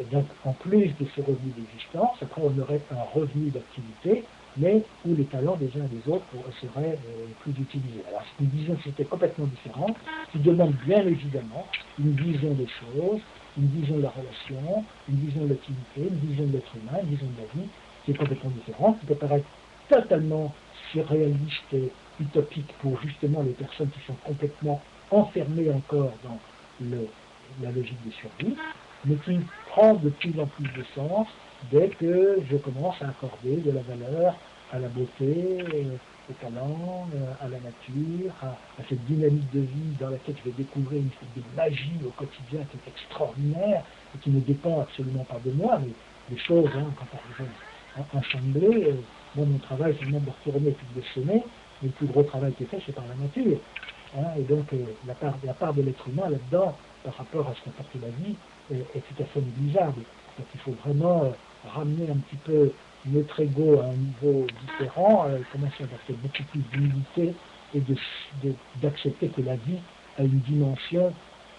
Et donc, en plus de ce revenu d'existence, après on aurait un revenu d'activité, mais où les talents des uns et des autres seraient plus utilisés. Alors c'est une vision qui était complètement différente, qui demande bien évidemment une vision des choses, une vision de la relation, une vision de l'activité, une vision de l'être humain, une vision de la vie, qui est complètement différente, qui peut paraître totalement surréaliste et utopique pour justement les personnes qui sont complètement enfermées encore dans la logique de survie, mais qui prend de plus en plus de sens dès que je commence à accorder de la valeur à la beauté, au talent, à la nature, à cette dynamique de vie dans laquelle je vais découvrir une sorte de magie au quotidien qui est extraordinaire et qui ne dépend absolument pas de moi, mais les choses, quand elles sont ensemblées, mon travail c'est même de retourner puis de semer, mais le plus gros travail qui est fait c'est par la nature. Et donc la part de l'être humain là-dedans, par rapport à ce qu'apporte la vie, est tout à fait négligeable. Donc il faut vraiment ramener un petit peu notre ego à un niveau différent, commencer à avoir beaucoup plus d'humilité et d'accepter que la vie a une dimension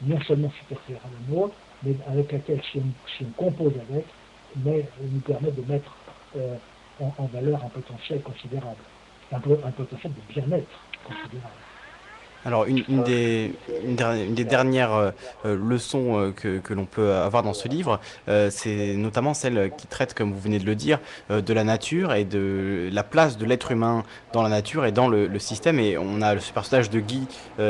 non seulement supérieure à la nôtre, mais avec laquelle si on compose avec, mais nous permet de mettre en valeur un potentiel considérable, un potentiel de bien-être considérable. Alors, une des dernières leçons que l'on peut avoir dans ce livre, c'est notamment celle qui traite, comme vous venez de le dire, de la nature et de la place de l'être humain dans la nature et dans le système. Et on a ce personnage de Guy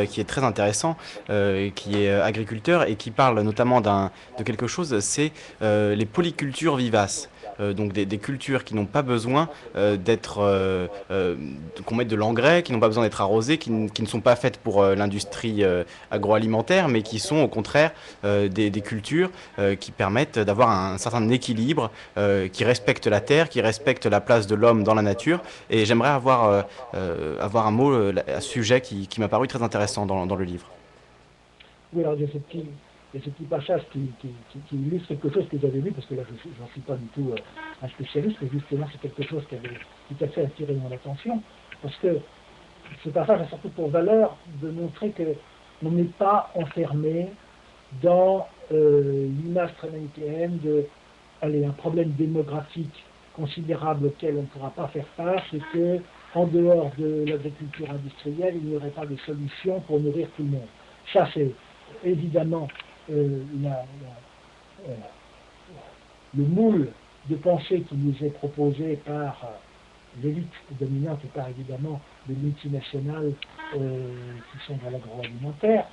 qui est très intéressant, qui est agriculteur et qui parle notamment de quelque chose, c'est les polycultures vivaces. Donc des cultures qui n'ont pas besoin qu'on mette de l'engrais, qui n'ont pas besoin d'être arrosées, qui ne sont pas faites pour l'industrie agroalimentaire, mais qui sont au contraire des cultures qui permettent d'avoir un certain équilibre, qui respectent la terre, qui respectent la place de l'homme dans la nature. Et j'aimerais avoir un mot à ce sujet qui m'a paru très intéressant dans le livre. Oui, alors il y a cette il y a ce petit passage qui illustre quelque chose que j'avais vu, parce que là, je n'en suis pas du tout un spécialiste, mais justement, c'est quelque chose qui avait tout à fait attiré mon attention, parce que ce passage a surtout pour valeur de montrer que on n'est pas enfermé dans l'image très manichéenne de un problème démographique considérable auquel on ne pourra pas faire face, et que en dehors de l'agriculture industrielle, il n'y aurait pas de solution pour nourrir tout le monde. Ça, c'est évidemment euh, le moule de pensée qui nous est proposé par l'élite dominante et par évidemment les multinationales qui sont dans l'agroalimentaire.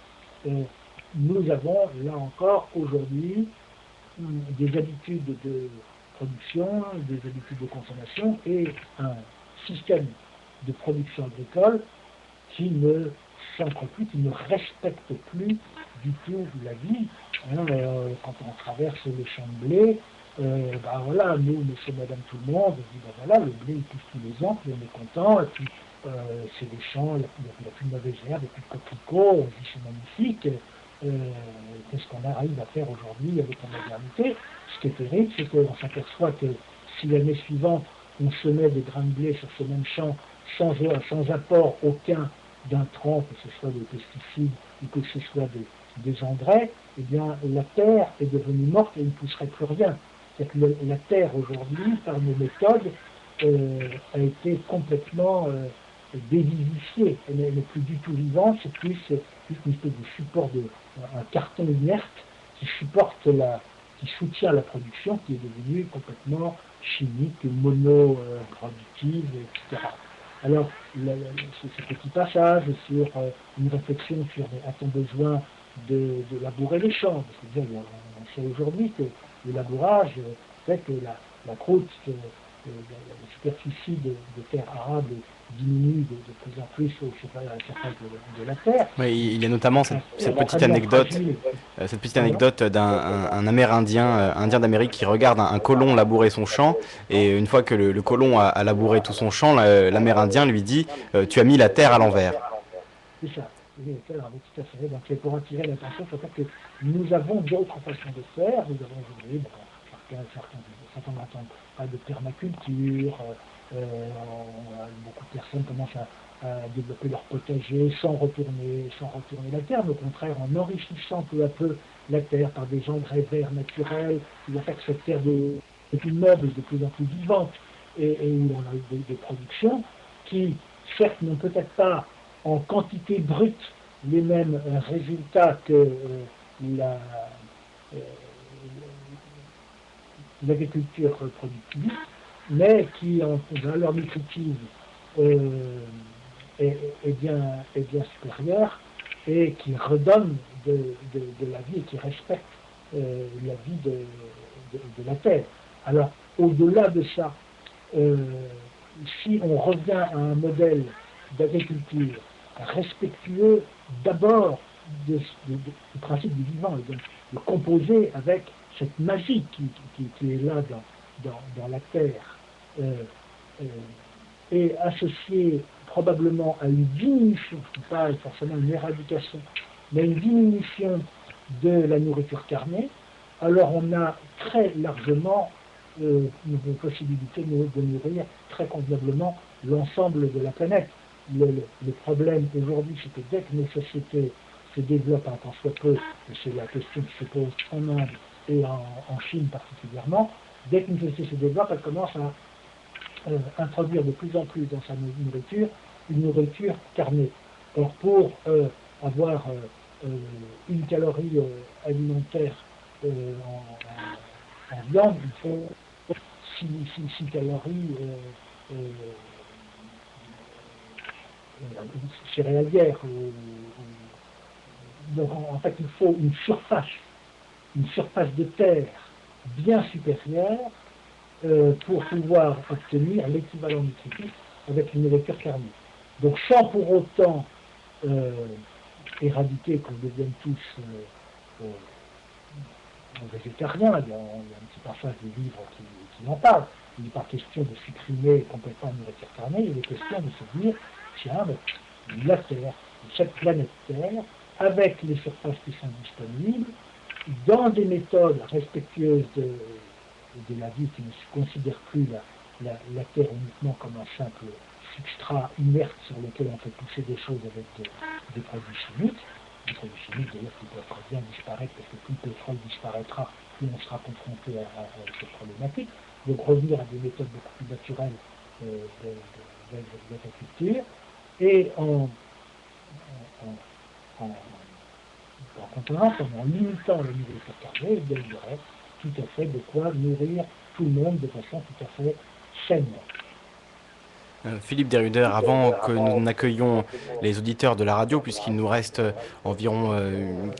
Nous avons là encore aujourd'hui des habitudes de production, des habitudes de consommation et un système de production agricole qui ne s'ancre plus, qui ne respecte plus du tout la vie. Quand on traverse les champs de blé, voilà, nous, monsieur, madame, tout le monde, on dit, voilà, le blé il pousse tous les ans, puis on est content, et puis c'est des champs, il n'y a plus de mauvaises herbes, il n'y a plus de coquelicots, on dit c'est magnifique. Qu'est-ce qu'on arrive à faire aujourd'hui avec la modernité? Ce qui est terrible, c'est qu'on s'aperçoit que si l'année suivante, on semait des grains de blé sur ce même champ sans apport aucun d'intrants, que ce soit des pesticides ou que ce soit des engrais, eh bien la terre est devenue morte et il ne pousserait plus rien. C'est-à-dire que la terre aujourd'hui, par nos méthodes, a été complètement dévivifiée. Elle n'est plus du tout vivante, c'est plus une espèce de support, un carton inerte qui qui soutient la production, qui est devenue complètement chimique, monoproductive, etc. Alors, ce petit passage sur une réflexion sur a-t-on besoin de labourer les champs? Parce que on sait aujourd'hui que le labourage fait que la croûte, la superficie de terre arable diminue de plus en plus au surface de la terre. Oui, il y a notamment cette petite anecdote d'un Amérindien, indien d'Amérique, qui regarde un colon labourer son champ, et une fois que le colon a labouré tout son champ, l'Amérindien lui dit tu as mis la terre à l'envers. C'est ça. Oui, tout à fait. Donc c'est pour attirer l'attention sur le fait que nous avons d'autres façons de faire. Nous avons aujourd'hui, certains n'entendent pas de permaculture. Beaucoup de personnes commencent à développer leur potager sans retourner la terre, mais au contraire en enrichissant peu à peu la terre par des engrais verts naturels, qui vont faire que cette terre est plus noble, de plus en plus vivante, et où on a des productions qui, certes, n'ont peut-être pas en quantité brute les mêmes résultats que l'agriculture productive, mais qui en valeur nutritive est bien supérieure et qui redonne de la vie et qui respecte la vie de la terre. Alors, au-delà de ça, si on revient à un modèle d'agriculture respectueux d'abord du principe du vivant, et de composer avec cette magie qui est là dans la terre, et associée probablement à une diminution, pas forcément une éradication, mais une diminution de la nourriture carnée, alors on a très largement une possibilité de nourrir très convenablement l'ensemble de la planète. Le problème aujourd'hui, c'est que dès que nos sociétés se développent un tant soit peu, et c'est la question qui se pose en Inde et en Chine particulièrement, dès qu'une société se développe, elle commence à introduire de plus en plus dans sa nourriture une nourriture carnée. Or, pour avoir une calorie alimentaire en viande, il faut 6 calories céréalières. Donc, en fait, il faut une surface de terre bien supérieure pour pouvoir obtenir l'équivalent nutritif avec une nourriture carnée. Donc sans pour autant éradiquer qu'on devienne tous végétariens, il y a un petit passage du livre qui en parle. Il n'est pas question de supprimer complètement la nourriture carnée, il est question de se dire, tiens, la Terre, cette planète Terre, avec les surfaces qui sont disponibles, dans des méthodes respectueuses de la vie qui ne considèrent plus la Terre uniquement comme un simple substrat inerte sur lequel on fait pousser des choses avec des produits chimiques. Des produits chimiques d'ailleurs qui peuvent très bien disparaître parce que plus le pétrole disparaîtra, plus on sera confronté à cette problématique. Donc revenir à des méthodes beaucoup plus naturelles d'agriculture et en contenance, en limitant le niveau de carbone, il y aurait tout à fait de quoi nourrir tout le monde de façon tout à fait saine. Philippe Deruder, avant que nous n'accueillions les auditeurs de la radio, puisqu'il nous reste environ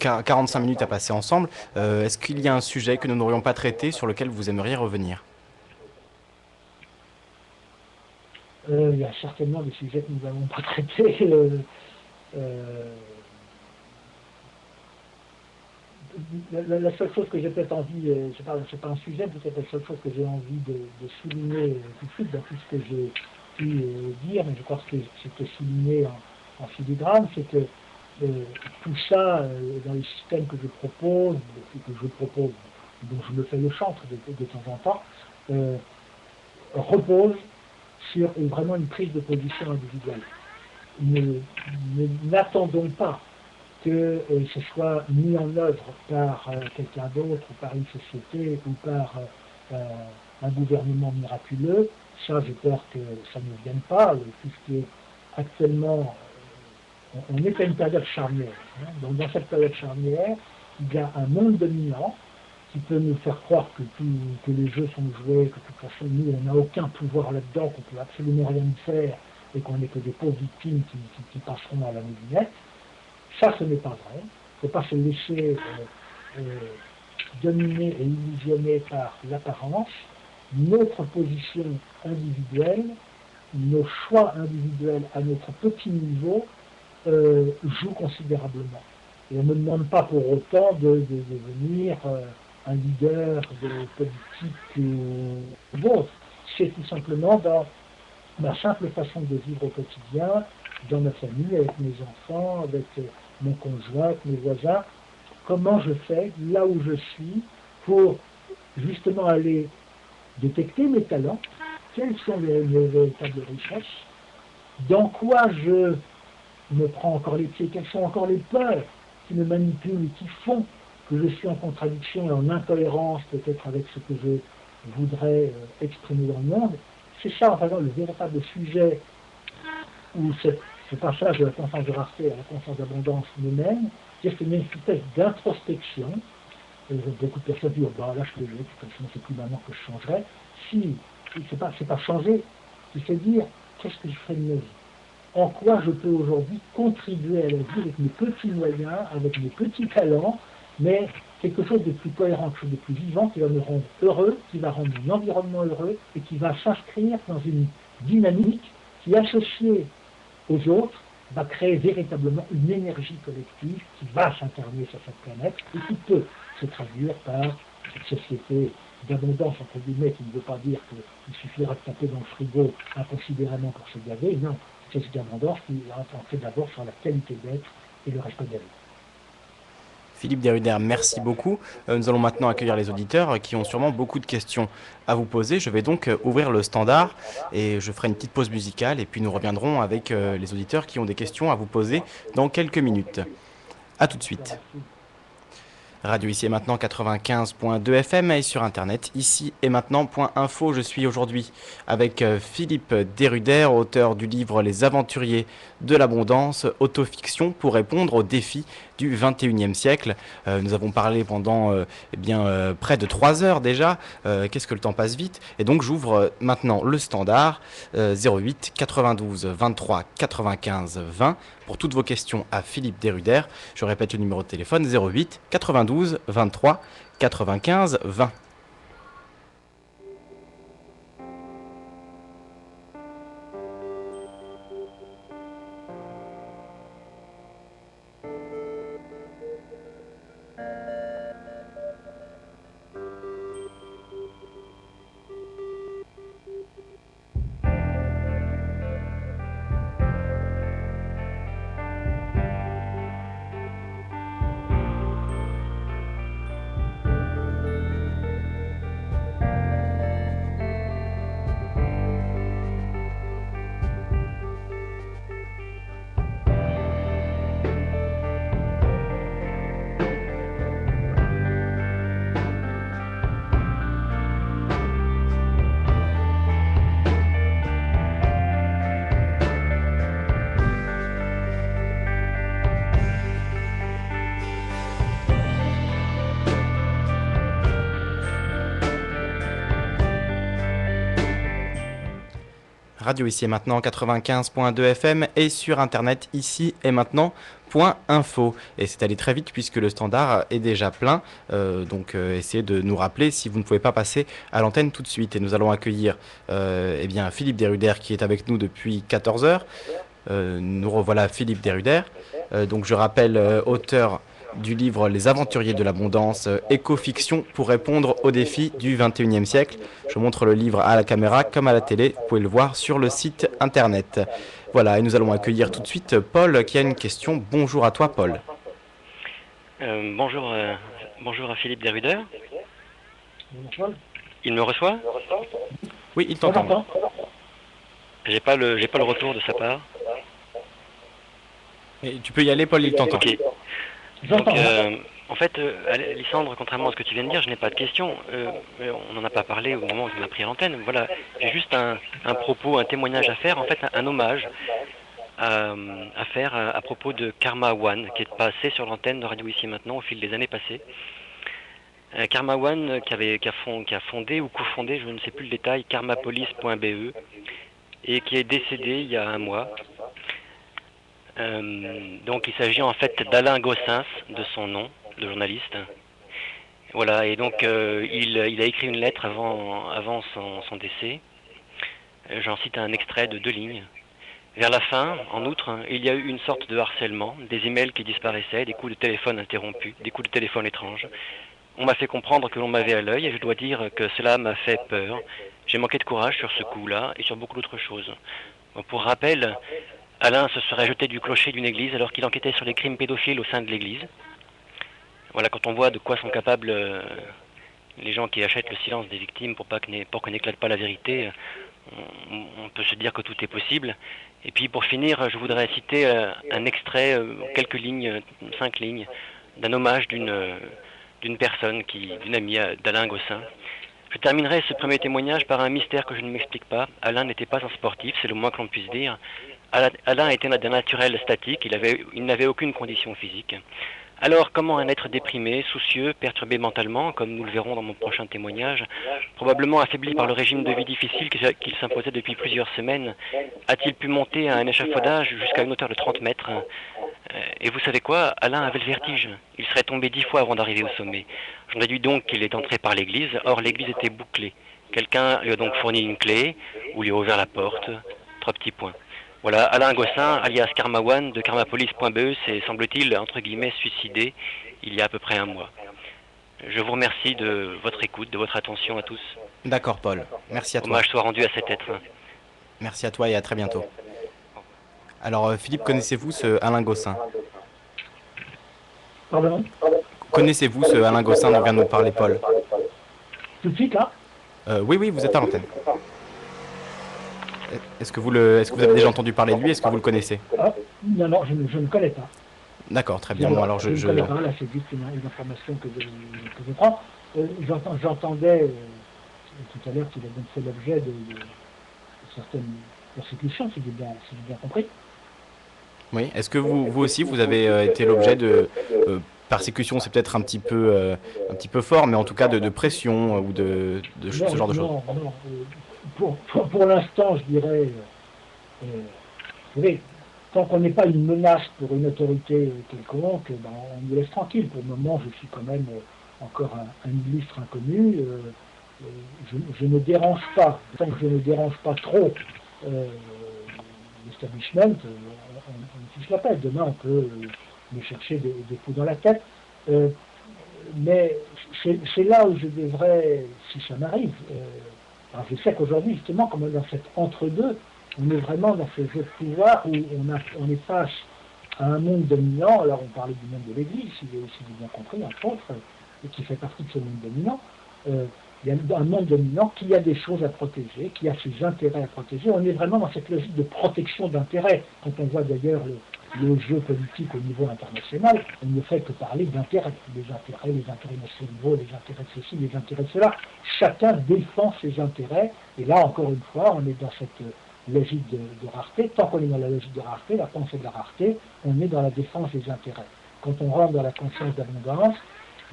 45 minutes à passer ensemble, est-ce qu'il y a un sujet que nous n'aurions pas traité sur lequel vous aimeriez revenir? Il y a certainement des sujets que nous n'avons pas traités. La seule chose que j'ai peut-être envie, c'est pas un sujet, peut-être la seule chose que j'ai envie de souligner tout de suite dans tout ce que j'ai pu dire, mais je crois que c'était souligné en filigrane, c'est que tout ça, dans les systèmes que je propose, dont je me fais le chantre de temps en temps, repose sur vraiment une prise de position individuelle. N'attendons pas que ce soit mis en œuvre par quelqu'un d'autre, ou par une société, ou par un gouvernement miraculeux. Ça, j'ai peur que ça ne vienne pas, puisque actuellement, on est à une période charnière. Hein. Donc dans cette période charnière, il y a un monde dominant qui peut nous faire croire que les jeux sont joués, que de toute façon, nous, on n'a aucun pouvoir là-dedans, qu'on ne peut absolument rien faire, et qu'on n'est que des pauvres victimes qui passeront à la moulinette. Ça, ce n'est pas vrai. Il ne faut pas se laisser dominer et illusionner par l'apparence. Notre position individuelle, nos choix individuels à notre petit niveau jouent considérablement. Et on ne me demande pas pour autant de devenir un leader de politique ou d'autre. C'est tout simplement dans ma simple façon de vivre au quotidien, dans ma famille, avec mes enfants, avec mon conjoint, avec mes voisins, comment je fais là où je suis pour justement aller détecter mes talents, quelles sont mes véritables richesses, dans quoi je me prends encore les pieds, quelles sont encore les peurs qui me manipulent et qui font que je suis en contradiction et en incohérence peut-être avec ce que je voudrais exprimer dans le monde. C'est ça, en fait, le véritable sujet où ce passage de la conscience de rareté à la conscience d'abondance nous mène, c'est une espèce d'introspection. Beaucoup de personnes disent, bah là je peux jouer, de toute façon c'est plus maintenant que je changerai. Si, c'est pas changer, c'est dire, qu'est-ce que je ferai de ma vie? En quoi je peux aujourd'hui contribuer à la vie avec mes petits moyens, avec mes petits talents, mais quelque chose de plus cohérent, quelque chose de plus vivant, qui va me rendre heureux, qui va rendre mon environnement heureux, et qui va s'inscrire dans une dynamique qui, associée aux autres, va créer véritablement une énergie collective qui va s'incarner sur cette planète et qui peut se traduire par cette société d'abondance, entre guillemets, qui ne veut pas dire qu'il suffira de taper dans le frigo inconsidérément pour se gaver. Non, c'est cette abondance qui va entrer d'abord sur la qualité d'être et le respect de la vie. Philippe Deruder, merci beaucoup. Nous allons maintenant accueillir les auditeurs qui ont sûrement beaucoup de questions à vous poser. Je vais donc ouvrir le standard et je ferai une petite pause musicale et puis nous reviendrons avec les auditeurs qui ont des questions à vous poser dans quelques minutes. A tout de suite. Radio ici et maintenant 95.2 FM et sur internet ici et maintenant.info. Je suis aujourd'hui avec Philippe Deruder, auteur du livre Les Aventuriers de l'Abondance, autofiction pour répondre aux défis du 21e siècle. Nous avons parlé pendant près de 3 heures déjà. Qu'est-ce que le temps passe vite. Et donc j'ouvre maintenant le standard 08 92 23 95 20 pour toutes vos questions à Philippe Deruder. Je répète le numéro de téléphone 08 92 23 95 20. radio ici et maintenant 95.2 FM et sur internet ici et maintenant.info. Et c'est allé très vite puisque le standard est déjà plein. Donc essayez de nous rappeler si vous ne pouvez pas passer à l'antenne tout de suite. Et nous allons accueillir eh bien, Philippe Desrudères qui est avec nous depuis 14 heures. Nous revoilà Philippe Desrudères. Donc je rappelle auteur du livre Les Aventuriers de l'Abondance, éco-fiction pour répondre aux défis du 21e siècle. Je montre le livre à la caméra comme à la télé, vous pouvez le voir sur le site internet. Voilà, et nous allons accueillir tout de suite Paul qui a une question. Bonjour à toi Paul. Bonjour à Philippe Desrudères. Bonjour. Il me reçoit? Oui, il t'entend. J'ai pas le retour de sa part. Et tu peux y aller Paul, il t'entend. Ok. Donc, en fait, Lysandre, contrairement à ce que tu viens de dire, je n'ai pas de questions. On n'en a pas parlé au moment où tu m'as pris à l'antenne. Voilà, j'ai juste un propos, un témoignage à faire, en fait, un hommage à faire à propos de Karma One, qui est passé sur l'antenne de Radio Ici et Maintenant au fil des années passées. Karma One qui a fondé ou cofondé, je ne sais plus le détail, karmapolis.be, et qui est décédé il y a un mois. Donc il s'agit en fait d'Alain Gossens, de son nom, de journaliste. Voilà, et donc il a écrit une lettre avant son décès. J'en cite un extrait de 2 lignes. Vers la fin, en outre, il y a eu une sorte de harcèlement, des emails qui disparaissaient, des coups de téléphone interrompus, des coups de téléphone étranges. On m'a fait comprendre que l'on m'avait à l'œil et je dois dire que cela m'a fait peur. J'ai manqué de courage sur ce coup-là et sur beaucoup d'autres choses. Bon, pour rappel, Alain se serait jeté du clocher d'une église alors qu'il enquêtait sur les crimes pédophiles au sein de l'église. Voilà, quand on voit de quoi sont capables les gens qui achètent le silence des victimes pour que n'éclate pas la vérité, on peut se dire que tout est possible. Et puis pour finir, je voudrais citer un extrait, quelques lignes, 5 lignes, d'un hommage d'une personne, d'une amie d'Alain Gossens. Je terminerai ce premier témoignage par un mystère que je ne m'explique pas. Alain n'était pas un sportif, c'est le moins que l'on puisse dire. Alain était d'un naturel statique, il n'avait aucune condition physique. Alors, comment un être déprimé, soucieux, perturbé mentalement, comme nous le verrons dans mon prochain témoignage, probablement affaibli par le régime de vie difficile qu'il s'imposait depuis plusieurs semaines, a-t-il pu monter à un échafaudage jusqu'à une hauteur de 30 mètres? Et vous savez quoi? Alain avait le vertige. Il serait tombé 10 fois avant d'arriver au sommet. J'en déduis donc qu'il est entré par l'église. Or, l'église était bouclée. Quelqu'un lui a donc fourni une clé ou lui a ouvert la porte. 3 petits points. Voilà, Alain Gossens, alias Karma One, de karmapolis.be, s'est, semble-t-il, entre guillemets, suicidé il y a à peu près un mois. Je vous remercie de votre écoute, de votre attention à tous. D'accord Paul, merci à toi. Hommage soit rendu à cet être. Merci à toi et à très bientôt. Alors Philippe, connaissez-vous ce Alain Gossens? Pardon? Connaissez-vous ce Alain Gossens dont vient de nous parler Paul? Tout de suite, là? Oui, vous êtes à l'antenne. Est-ce que vous avez déjà entendu parler de lui? Est-ce que vous le connaissez? Non, je ne connais pas. D'accord, très bien. Bon, alors je... ne connais pas, là c'est juste une information que je prends. J'entendais tout à l'heure qu'il a donc fait l'objet de certaines persécutions, si j'ai bien compris. Oui, est-ce que vous aussi, vous avez été l'objet de persécution, c'est peut-être un petit peu fort, mais en tout cas de pression ou de ce genre de choses? Non. Pour l'instant, je dirais, vous savez, tant qu'on n'est pas une menace pour une autorité quelconque, on nous laisse tranquille. Pour le moment, je suis quand même encore un illustre inconnu. Je ne dérange pas, tant que je ne dérange pas trop l'establishment, on fiche la paix. Demain, on peut me chercher des coups dans la tête. Mais c'est là où je devrais, si ça m'arrive, alors je sais qu'aujourd'hui, justement, comme dans cet entre-deux, on est vraiment dans ce jeu de pouvoir où on est face à un monde dominant. Alors on parlait du monde de l'Église, si j'ai bien compris, entre autres, et qui fait partie de ce monde dominant. Il y a un monde dominant qui a des choses à protéger, qui a ses intérêts à protéger. On est vraiment dans cette logique de protection d'intérêts. Quand on voit d'ailleurs le jeu politique au niveau international, on ne fait que parler d'intérêts. Les intérêts nationaux, les intérêts de ceci, les intérêts de cela. Chacun défend ses intérêts. Et là, encore une fois, on est dans cette logique de rareté. Tant qu'on est dans la logique de rareté, la pensée de la rareté, on est dans la défense des intérêts. Quand on rentre dans la conscience d'abondance,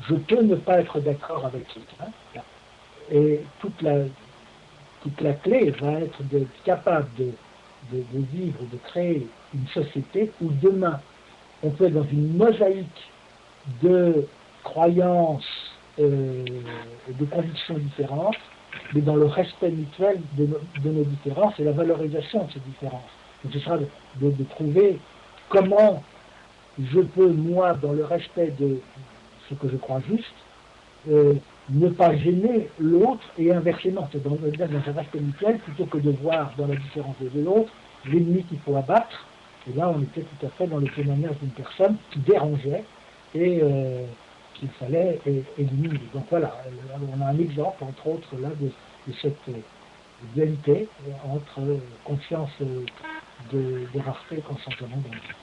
je peux ne pas être d'accord avec quelqu'un. Et toute la clé va être d'être capable de vivre, de créer une société où demain, on peut être dans une mosaïque de croyances et de convictions différentes, mais dans le respect mutuel de nos différences et la valorisation de ces différences. Donc ce sera de trouver comment je peux, moi, dans le respect de ce que je crois juste, ne pas gêner l'autre et inversement, c'est dans un respect mutuel, plutôt que de voir dans la différence de l'autre l'ennemi qu'il faut abattre. Et là, on était tout à fait dans le témoignage d'une personne qui dérangeait et qu'il fallait éliminer. Donc voilà, on a un exemple, entre autres, là, de cette dualité entre conscience de rareté et consentement d'envie.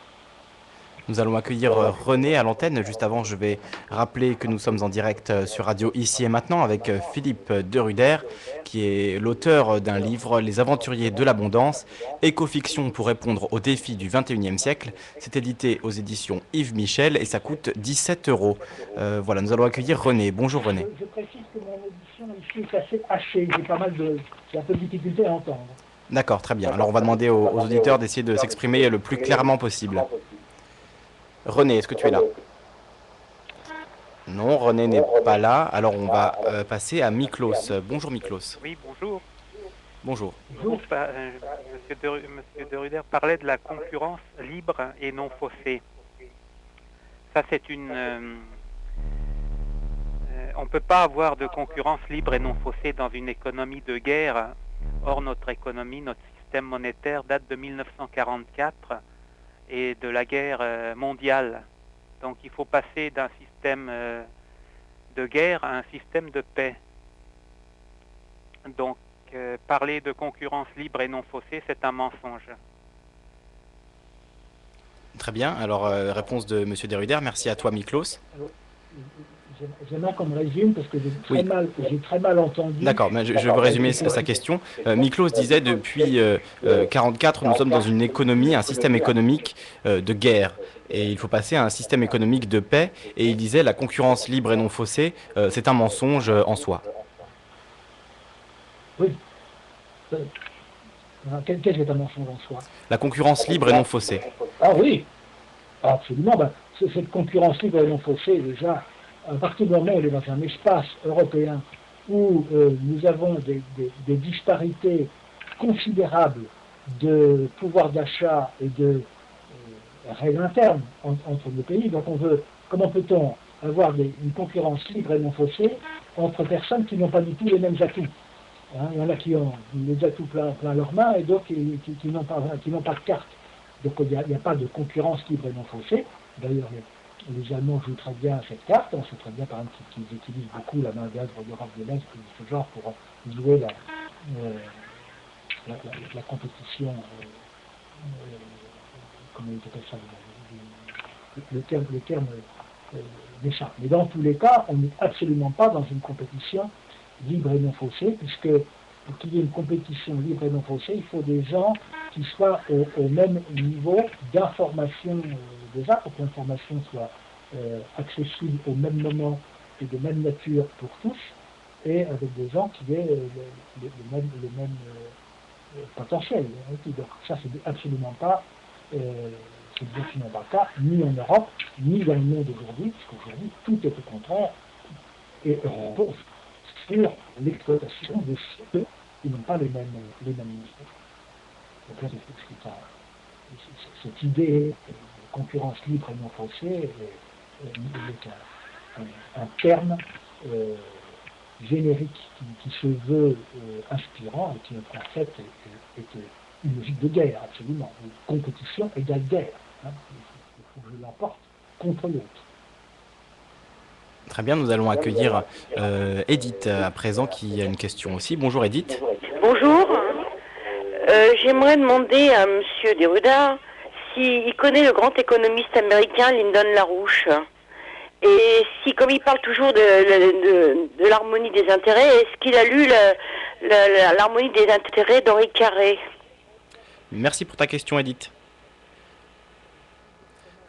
Nous allons accueillir René à l'antenne. Juste avant, je vais rappeler que nous sommes en direct sur Radio Ici et Maintenant avec Philippe Deruder, qui est l'auteur d'un livre, Les Aventuriers de l'Abondance, écofiction pour répondre aux défis du XXIe siècle. C'est édité aux éditions Yves Michel et ça coûte 17 €. Voilà, nous allons accueillir René. Bonjour René. Je précise que mon audition ici est assez hachée. J'ai un peu de difficulté à entendre. D'accord, très bien. Alors on va demander aux auditeurs d'essayer de s'exprimer le plus clairement possible. René, est-ce que tu es là? Non, René n'est pas là. Alors on va passer à Miklos. Bonjour Miklos. Oui, bonjour. Bonjour. Monsieur Deruder parlait de la concurrence libre et non faussée. Ça, c'est on ne peut pas avoir de concurrence libre et non faussée dans une économie de guerre. Or, notre économie, notre système monétaire date de 1944 et de la guerre mondiale. Donc il faut passer d'un système de guerre à un système de paix. Donc parler de concurrence libre et non faussée, c'est un mensonge. Très bien. Alors réponse de Monsieur Deruder. Merci à toi Miklos. J'aimerais qu'on me résume parce que j'ai très mal entendu. D'accord, mais je veux résumer sa question. Miklos disait depuis 1944, nous sommes dans une économie, un système économique de guerre. Et il faut passer à un système économique de paix. Et il disait la concurrence libre et non faussée, c'est un mensonge en soi. Oui. Qu'est-ce qui est un mensonge en soi? La concurrence libre et non faussée. Ah oui, absolument. Cette concurrence libre et non faussée, déjà, à partir du moment où on est dans un espace européen où nous avons des disparités considérables de pouvoir d'achat et de règles internes entre nos pays, donc comment peut-on avoir une concurrence libre et non faussée entre personnes qui n'ont pas du tout les mêmes atouts? Il y en a qui ont les atouts plein leurs mains et d'autres qui n'ont pas de carte. Donc il n'y a pas de concurrence libre et non faussée. D'ailleurs, les Allemands jouent très bien cette carte. On sait très bien, par exemple, qu'ils utilisent beaucoup la main-d'œuvre d'Europe de l'Est et de ce genre pour jouer la compétition. Comment on appelle ça? Le terme m'échappe. Mais dans tous les cas, on n'est absolument pas dans une compétition libre et non faussée, puisque pour qu'il y ait une compétition libre et non faussée, il faut des gens qui soient au même niveau d'information déjà, pour que l'information soit accessible au même moment et de même nature pour tous, et avec des gens qui aient le même potentiel. Donc ça, c'est absolument pas le cas, ni en Europe, ni dans le monde aujourd'hui, puisqu'aujourd'hui, tout est au contraire, et repose sur l'exploitation de ceux qui n'ont pas les mêmes niveaux. Donc là, cette idée de concurrence libre et non faussée est un terme générique qui se veut inspirant et qui, en fait, est une logique de guerre, absolument. Une compétition égale guerre. Il faut que je l'emporte contre l'autre. Très bien, nous allons accueillir Edith à présent qui a une question aussi. Bonjour Edith. Bonjour. J'aimerais demander à Monsieur Deruder s'il connaît le grand économiste américain Lyndon LaRouche. Et si, comme il parle toujours de l'harmonie des intérêts, est-ce qu'il a lu l'harmonie des intérêts d'Henri Carré? Merci pour ta question Edith.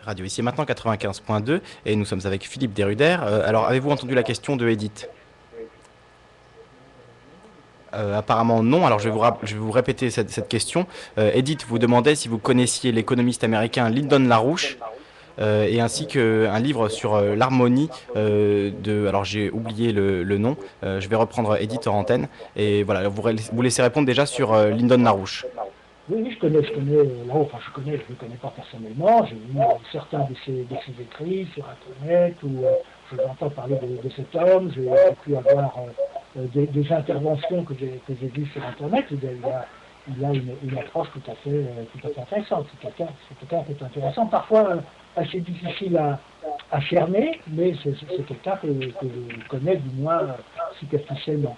Radio Ici et Maintenant 95.2 et nous sommes avec Philippe Deruder. Alors avez-vous entendu la question de Edith? Apparemment non. Alors je vais vous répéter cette question. Edith vous demandait si vous connaissiez l'économiste américain Lyndon LaRouche et ainsi qu'un livre sur l'harmonie alors j'ai oublié le nom. Je vais reprendre Edith en antenne et voilà, vous laissez répondre déjà sur Lyndon LaRouche. Oui, je connais là-haut, enfin je le connais pas personnellement, j'ai lu certains de ses écrits sur Internet, où je entends parler de cet homme, j'ai pu avoir des interventions que j'ai vues sur Internet, il a une approche tout à fait intéressante, c'est quelqu'un qui est intéressant, parfois assez difficile à cerner, mais c'est quelqu'un que je connais du moins superficiellement.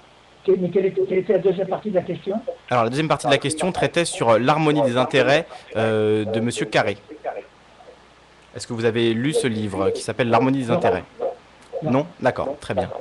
Mais quelle était la deuxième partie de la question? Alors la deuxième partie de la question traitait sur l'harmonie des intérêts de Monsieur Carré. Est-ce que vous avez lu ce livre qui s'appelle L'harmonie des intérêts? Non. D'accord, très bien.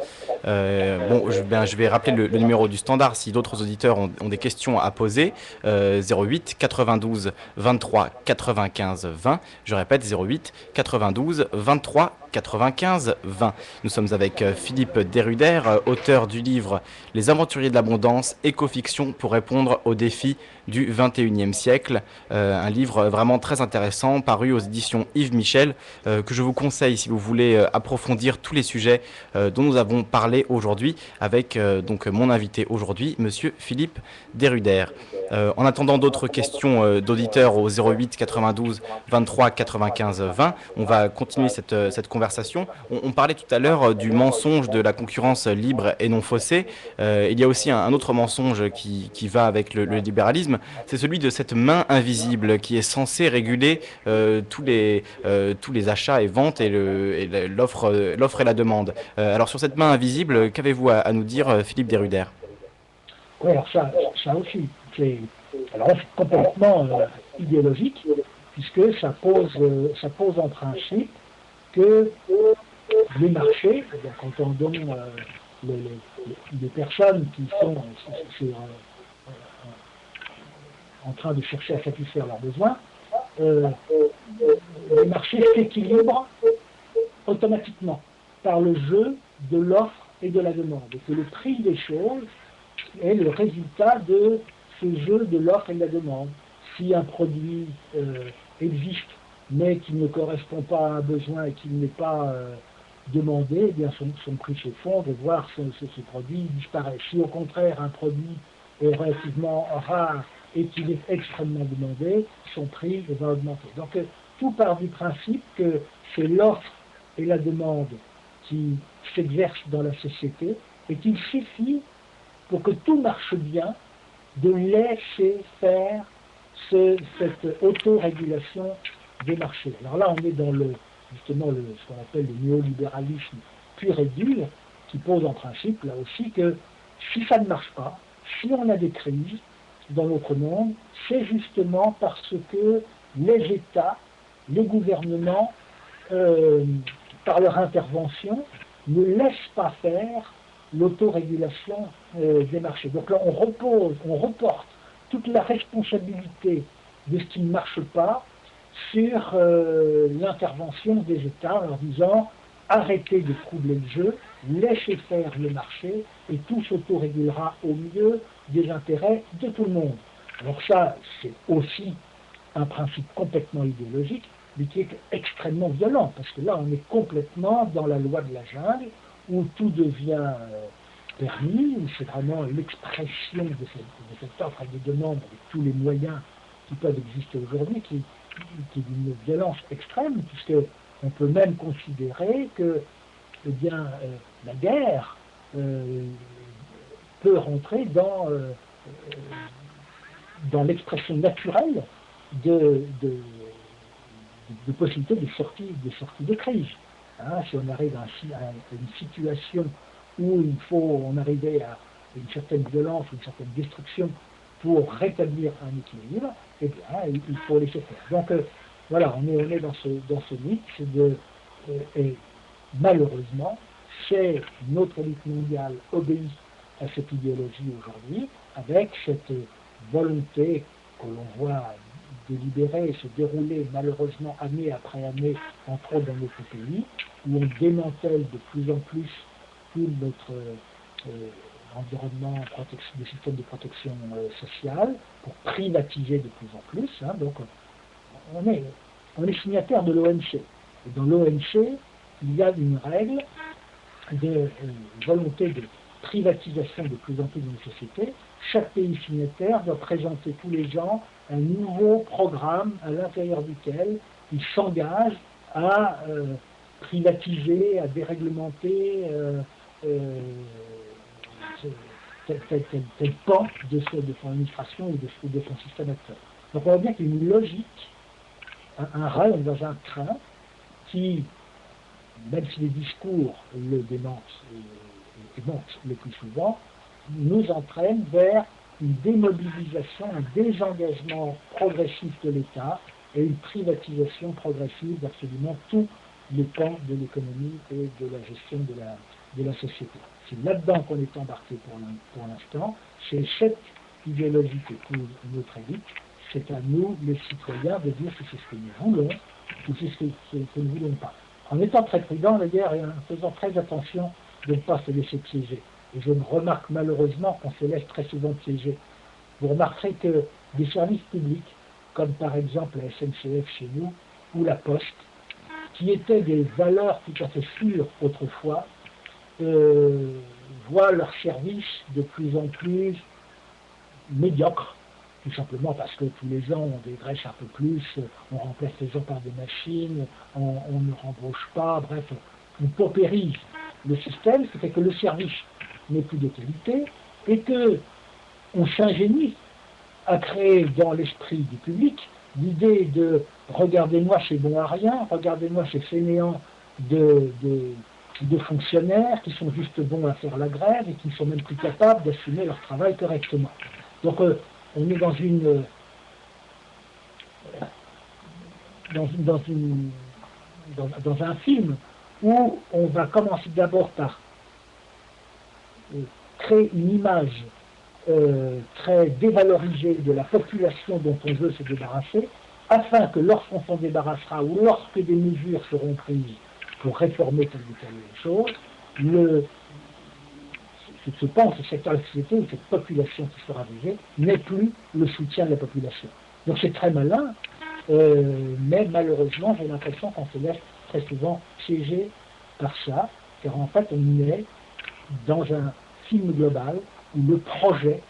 Bon, je vais rappeler le numéro du standard si d'autres auditeurs ont des questions à poser. 08 92 23 95 20. Je répète, 08 92 23 95 20. Nous sommes avec Philippe Deruder, auteur du livre Les Aventuriers de l'Abondance, éco-fiction pour répondre aux défis du 21e siècle. Un livre vraiment très intéressant, paru aux éditions Yves Michel, que je vous conseille si vous voulez approfondir tous les sujets dont nous avons parlé aujourd'hui avec donc mon invité aujourd'hui, Monsieur Philippe Deruder. En attendant d'autres questions d'auditeurs au 08 92 23 95 20, on va continuer cette conversation. On parlait tout à l'heure du mensonge de la concurrence libre et non faussée. Il y a aussi un autre mensonge qui va avec le libéralisme, c'est celui de cette main invisible qui est censée réguler tous les achats et ventes et l'offre et la demande. Alors sur cette main invisible, qu'avez-vous à nous dire, Philippe Deruder? Oui, alors ça aussi, c'est complètement idéologique, puisque ça pose en principe que les marchés, donc entendons les personnes qui sont en train de chercher à satisfaire leurs besoins, les marchés s'équilibrent automatiquement par le jeu de l'offre et de la demande, et que le prix des choses est le résultat de ce jeu de l'offre et de la demande. Si un produit existe mais qui ne correspond pas à un besoin et qu'il n'est pas demandé, eh bien son prix s'effondre et voire ce produit disparaît. Si au contraire un produit est relativement rare et qu'il est extrêmement demandé, son prix va augmenter. Donc tout part du principe que c'est l'offre et la demande qui s'exercent dans la société et qu'il suffit pour que tout marche bien de laisser faire cette autorégulation des marchés. Alors là, on est dans ce qu'on appelle le néolibéralisme pur et dur, qui pose en principe, là aussi, que si ça ne marche pas, si on a des crises dans notre monde, c'est justement parce que les États, les gouvernements, par leur intervention, ne laissent pas faire l'autorégulation des marchés. Donc là, on reporte toute la responsabilité de ce qui ne marche pas sur l'intervention des États en leur disant arrêtez de troubler le jeu, laissez faire le marché et tout s'autorégulera au mieux des intérêts de tout le monde. Alors ça, c'est aussi un principe complètement idéologique, mais qui est extrêmement violent, parce que là, on est complètement dans la loi de la jungle, où tout devient permis, où c'est vraiment l'expression de cette offre et de demande avec tous les moyens qui peuvent exister aujourd'hui, qui est d'une violence extrême, puisque on peut même considérer que la guerre peut rentrer dans l'expression naturelle de possibilités de sortie de crise. Hein, si on arrive à une situation où il faut en arriver à une certaine violence, une certaine destruction pour rétablir un équilibre, eh bien, il faut laisser faire. Donc voilà, on est dans ce mythe et malheureusement, c'est notre élite mondiale obéit à cette idéologie aujourd'hui, avec cette volonté que l'on voit délibérer, se dérouler malheureusement année après année, entre autres dans notre pays, où on démantèle de plus en plus tout environnement, des systèmes de protection sociale, pour privatiser de plus en plus. Hein. Donc on est signataire de l'OMC. Et dans l'OMC, il y a une règle de volonté de privatisation de plus en plus de nos sociétés. Chaque pays signataire doit présenter tous les ans un nouveau programme à l'intérieur duquel il s'engage à privatiser, à déréglementer tel pan de son administration ou de son système actuel. Donc on voit bien qu'il y a une logique, un rêve dans un train qui, même si les discours le démentent et mentent le plus souvent, nous entraîne vers une démobilisation, un désengagement progressif de l'État et une privatisation progressive d'absolument tous les pans de l'économie et de la gestion de la société. C'est là-dedans qu'on est embarqué pour l'instant. C'est cette idéologie qui coule nous très vite. C'est à nous, les citoyens, de dire si c'est ce que nous voulons ou si c'est ce que nous ne voulons pas. En étant très prudent, d'ailleurs, et en faisant très attention de ne pas se laisser piéger. Et je me remarque malheureusement qu'on se laisse très souvent piéger. Vous remarquerez que des services publics, comme par exemple la SNCF chez nous, ou la Poste, qui étaient des valeurs tout à fait sûres autrefois, voient leurs services de plus en plus médiocres, tout simplement parce que tous les ans on dégraisse un peu plus, on remplace les gens par des machines, on ne rembauche pas, bref, on paupérise le système, ce qui fait que le service n'est plus de qualité et que on s'ingénie à créer dans l'esprit du public l'idée de regardez-moi c'est bon à rien, regardez-moi ces fainéants de fonctionnaires qui sont juste bons à faire la grève et qui ne sont même plus capables d'assumer leur travail correctement. Donc on est dans un film où on va commencer d'abord par créer une image très dévalorisée de la population dont on veut se débarrasser, afin que lorsqu'on s'en débarrassera ou lorsque des mesures seront prises pour réformer telle ou telle chose, ce pan, ce secteur de la société ou cette population qui sera visée n'est plus le soutien de la population. Donc c'est très malin, mais malheureusement j'ai l'impression qu'on se laisse très souvent piéger par ça, car en fait on est dans un film global où le projet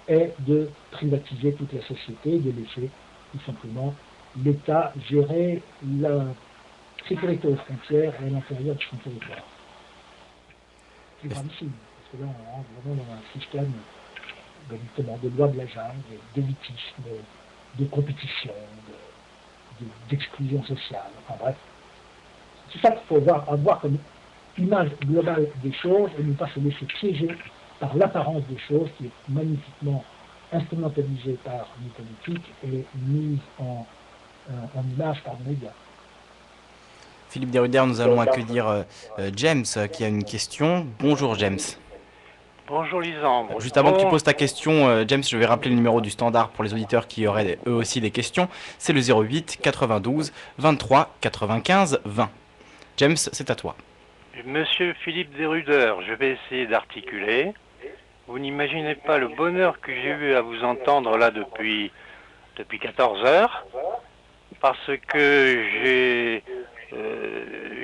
est de privatiser toute la société et de laisser tout simplement l'État gérer la sécurité aux frontières et à l'intérieur de son territoire. C'est gravissime, parce que là on rentre vraiment dans un système justement de loi de la jungle, d'élitisme, de compétition, d'exclusion sociale, enfin bref. C'est ça qu'il faut avoir comme image globale des choses et ne pas se laisser piéger par l'apparence des choses qui est magnifiquement instrumentalisée par les politiques et mise en image par les médias. Philippe Desruder, nous allons accueillir James qui a une question. Bonjour James. Bonjour Lisandre. Juste avant que tu poses ta question, James, je vais rappeler le numéro du standard pour les auditeurs qui auraient eux aussi des questions. C'est le 08 92 23 95 20. James, c'est à toi. Monsieur Philippe Desruder, je vais essayer d'articuler. Vous n'imaginez pas le bonheur que j'ai eu à vous entendre là depuis 14 heures, parce que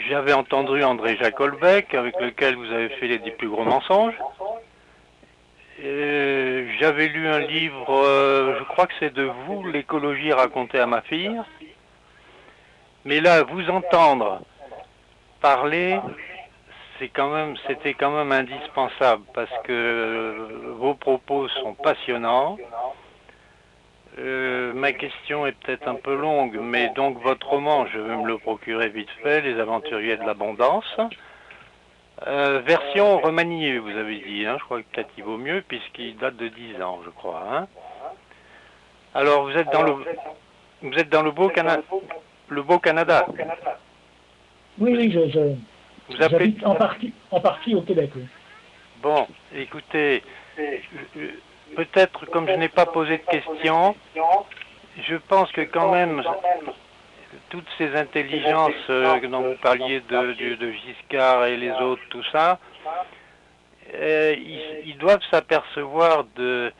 j'avais entendu André Jacques Holbeck, avec lequel vous avez fait les 10 plus gros mensonges. J'avais lu un livre, je crois que c'est de vous, l'écologie racontée à ma fille. Mais là, vous entendre parler, c'était quand même indispensable, parce que vos propos sont passionnants. Ma question est peut-être un peu longue, mais donc votre roman, je vais me le procurer vite fait, Les Aventuriers de l'Abondance. Version remaniée, vous avez dit, hein, je crois que peut-être il vaut mieux, puisqu'il date de 10 ans, je crois. Hein. Alors, vous êtes dans le beau Canada. Oui, j'habite en partie au Québec. Oui. Bon, écoutez, peut-être comme je n'ai pas posé de questions, je pense que quand même, toutes ces intelligences dont vous parliez de Giscard et les autres, tout ça, ils doivent s'apercevoir de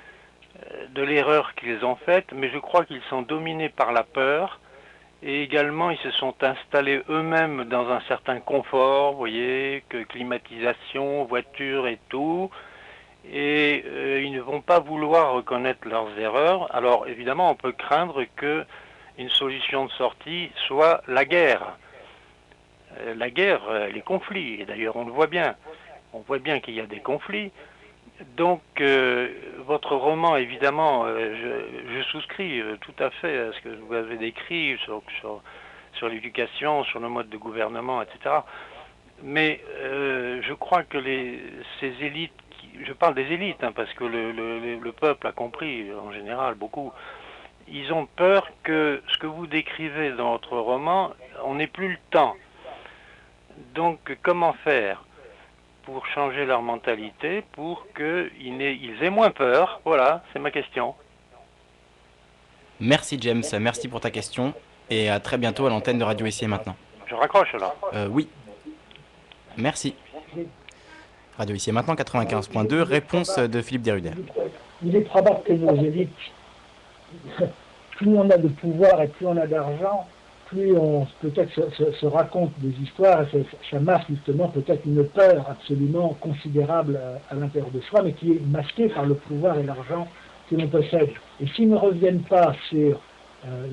l'erreur qu'ils ont faite, mais je crois qu'ils sont dominés par la peur. Et également, ils se sont installés eux-mêmes dans un certain confort, vous voyez, que climatisation, voiture et tout. Et ils ne vont pas vouloir reconnaître leurs erreurs. Alors, évidemment, on peut craindre qu'une solution de sortie soit la guerre. La guerre, les conflits. Et d'ailleurs, on le voit bien. On voit bien qu'il y a des conflits. Donc, votre roman, évidemment, je souscris tout à fait à ce que vous avez décrit sur l'éducation, sur le mode de gouvernement, etc. Mais je crois que ces élites, je parle des élites, hein, parce que le peuple a compris, en général, beaucoup, ils ont peur que ce que vous décrivez dans votre roman, on n'ait plus le temps. Donc, comment faire pour changer leur mentalité, pour qu'ils aient moins peur? Voilà, c'est ma question. Merci James, merci pour ta question et à très bientôt à l'antenne de Radio Ici et Maintenant. Je raccroche là. Oui, merci. Radio Ici et Maintenant 95.2, réponse de Philippe Desrudères. Il est probable que nos élites, plus on a de pouvoir et plus on a d'argent, plus on peut-être se raconte des histoires, et ça masque justement peut-être une peur absolument considérable à l'intérieur de soi, mais qui est masquée par le pouvoir et l'argent que l'on possède. Et s'ils ne reviennent pas sur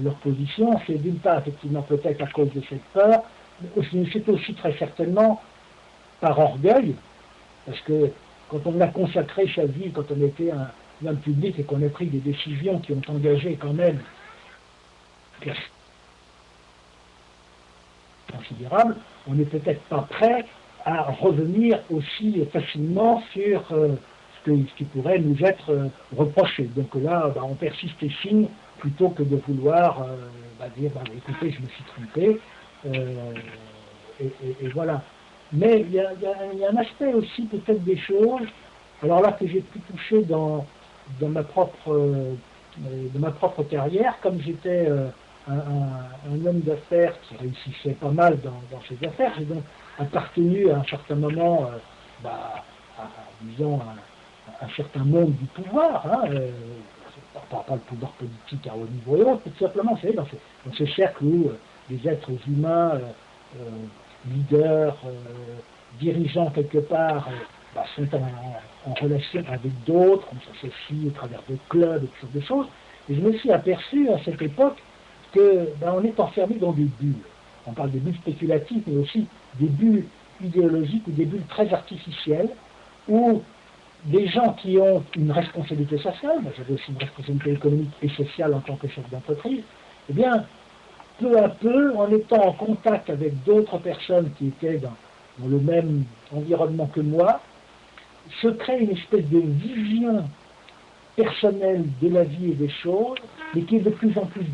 leur position, c'est d'une part effectivement peut-être à cause de cette peur, mais c'est aussi très certainement par orgueil, parce que quand on a consacré sa vie, quand on était un homme public et qu'on a pris des décisions qui ont engagé quand même considérable, on n'est peut-être pas prêt à revenir aussi facilement sur ce qui pourrait nous être reproché. Donc là, on persiste et signe plutôt que de vouloir dire écoutez, je me suis trompé, et voilà. Mais il y a un aspect aussi peut-être des choses, alors là que j'ai pu toucher dans ma propre carrière, comme j'étais un homme d'affaires qui réussissait pas mal dans ses affaires. J'ai donc appartenu à un certain moment disons, un certain monde du pouvoir, pas le pouvoir politique à haut niveau et autres, tout simplement, vous savez, dans ce cercle où les êtres humains, leaders, dirigeants quelque part, sont en relation avec d'autres, on s'associe au travers de clubs et toutes sortes de choses. Et je me suis aperçu à cette époque on est enfermé dans des bulles. On parle des bulles spéculatives, mais aussi des bulles idéologiques ou des bulles très artificielles, où des gens qui ont une responsabilité sociale, moi j'avais aussi une responsabilité économique et sociale en tant que chef d'entreprise, eh bien, peu à peu, en étant en contact avec d'autres personnes qui étaient dans le même environnement que moi, se crée une espèce de vision personnelle de la vie et des choses, mais qui est de plus en plus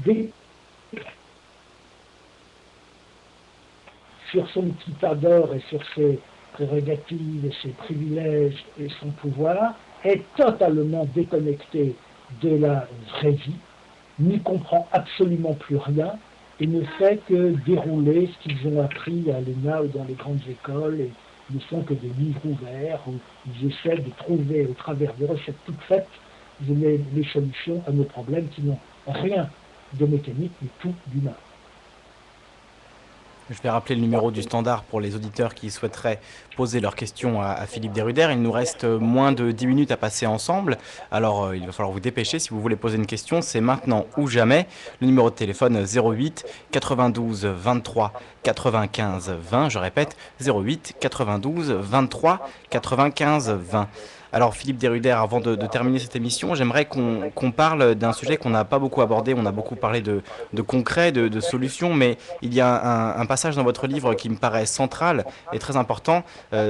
sur son état d'or et sur ses prérogatives et ses privilèges et son pouvoir, est totalement déconnecté de la vraie vie, n'y comprend absolument plus rien et ne fait que dérouler ce qu'ils ont appris à l'ENA ou dans les grandes écoles et ne sont que des livres ouverts où ils essaient de trouver au travers des recettes toutes faites les solutions à nos problèmes qui n'ont rien de mécanique mais tout d'humain. Je vais rappeler le numéro du standard pour les auditeurs qui souhaiteraient poser leurs questions à Philippe Desrudères. Il nous reste moins de 10 minutes à passer ensemble. Alors, il va falloir vous dépêcher. Si vous voulez poser une question, c'est maintenant ou jamais. Le numéro de téléphone 08 92 23 95 20. Je répète, 08 92 23 95 20. Alors Philippe Desrudères, avant de terminer cette émission, j'aimerais qu'on parle d'un sujet qu'on n'a pas beaucoup abordé. On a beaucoup parlé de concret, de solutions, mais il y a un passage dans votre livre qui me paraît central et très important.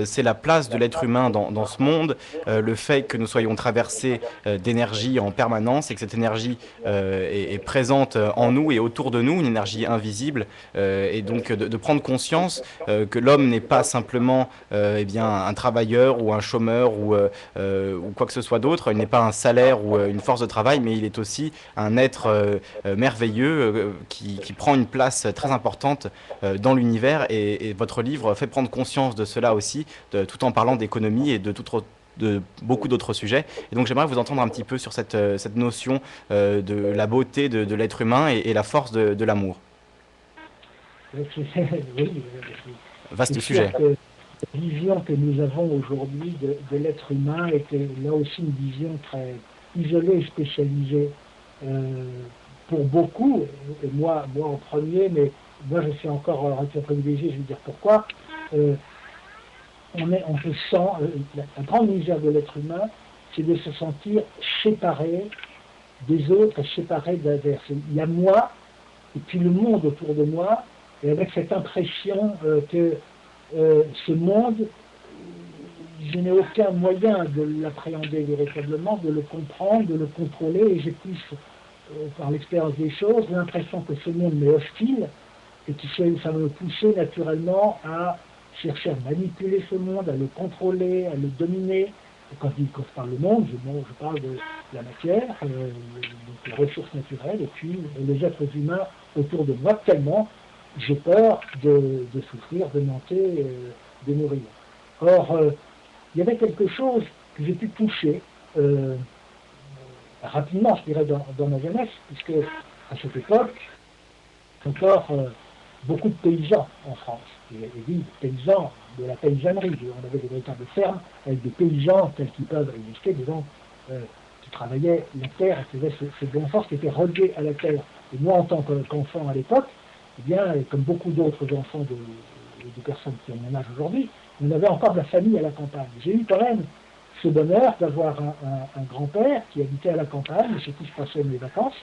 C'est la place de l'être humain dans ce monde, le fait que nous soyons traversés d'énergie en permanence et que cette énergie est présente en nous et autour de nous, une énergie invisible, et donc de prendre conscience que l'homme n'est pas simplement un travailleur ou un chômeur ou ou quoi que ce soit d'autre. Il n'est pas un salaire ou une force de travail, mais il est aussi un être merveilleux qui prend une place très importante dans l'univers. Et votre livre fait prendre conscience de cela aussi, tout en parlant d'économie et de beaucoup d'autres sujets. Et donc j'aimerais vous entendre un petit peu sur cette notion de la beauté de l'être humain et la force de l'amour. Oui, Vaste c'est sujet. sûr que la vision que nous avons aujourd'hui de l'être humain était là aussi une vision très isolée et spécialisée pour beaucoup, et moi en premier, mais moi je suis encore un privilégié, je vais dire pourquoi. On se sent, la grande misère de l'être humain, c'est de se sentir séparé des autres, séparé d'inverse. Il y a moi, et puis le monde autour de moi, et avec cette impression que ce monde, je n'ai aucun moyen de l'appréhender véritablement, de le comprendre, de le contrôler, et j'ai plus, par l'expérience des choses, l'impression que ce monde m'est hostile, et que ça me poussait naturellement à chercher à manipuler ce monde, à le contrôler, à le dominer. Et quand je parle de monde, je parle de la matière, donc les ressources naturelles, et puis les êtres humains autour de moi, tellement j'ai peur de souffrir, de manquer, de mourir. Or, il y avait quelque chose que j'ai pu toucher rapidement, je dirais, dans ma jeunesse, puisque à cette époque, encore beaucoup de paysans en France. Et oui, paysans de la paysannerie. On avait des véritables fermes avec des paysans tels qu'ils peuvent exister, des gens qui travaillaient la terre et qui faisaient ce bon sens qui était relié à la terre. Et moi, en tant qu'enfant à l'époque, eh bien, comme beaucoup d'autres enfants de personnes qui ont mon âge aujourd'hui, on avait encore de la famille à la campagne. J'ai eu quand même ce bonheur d'avoir un grand-père qui habitait à la campagne, chez qui je passais mes vacances,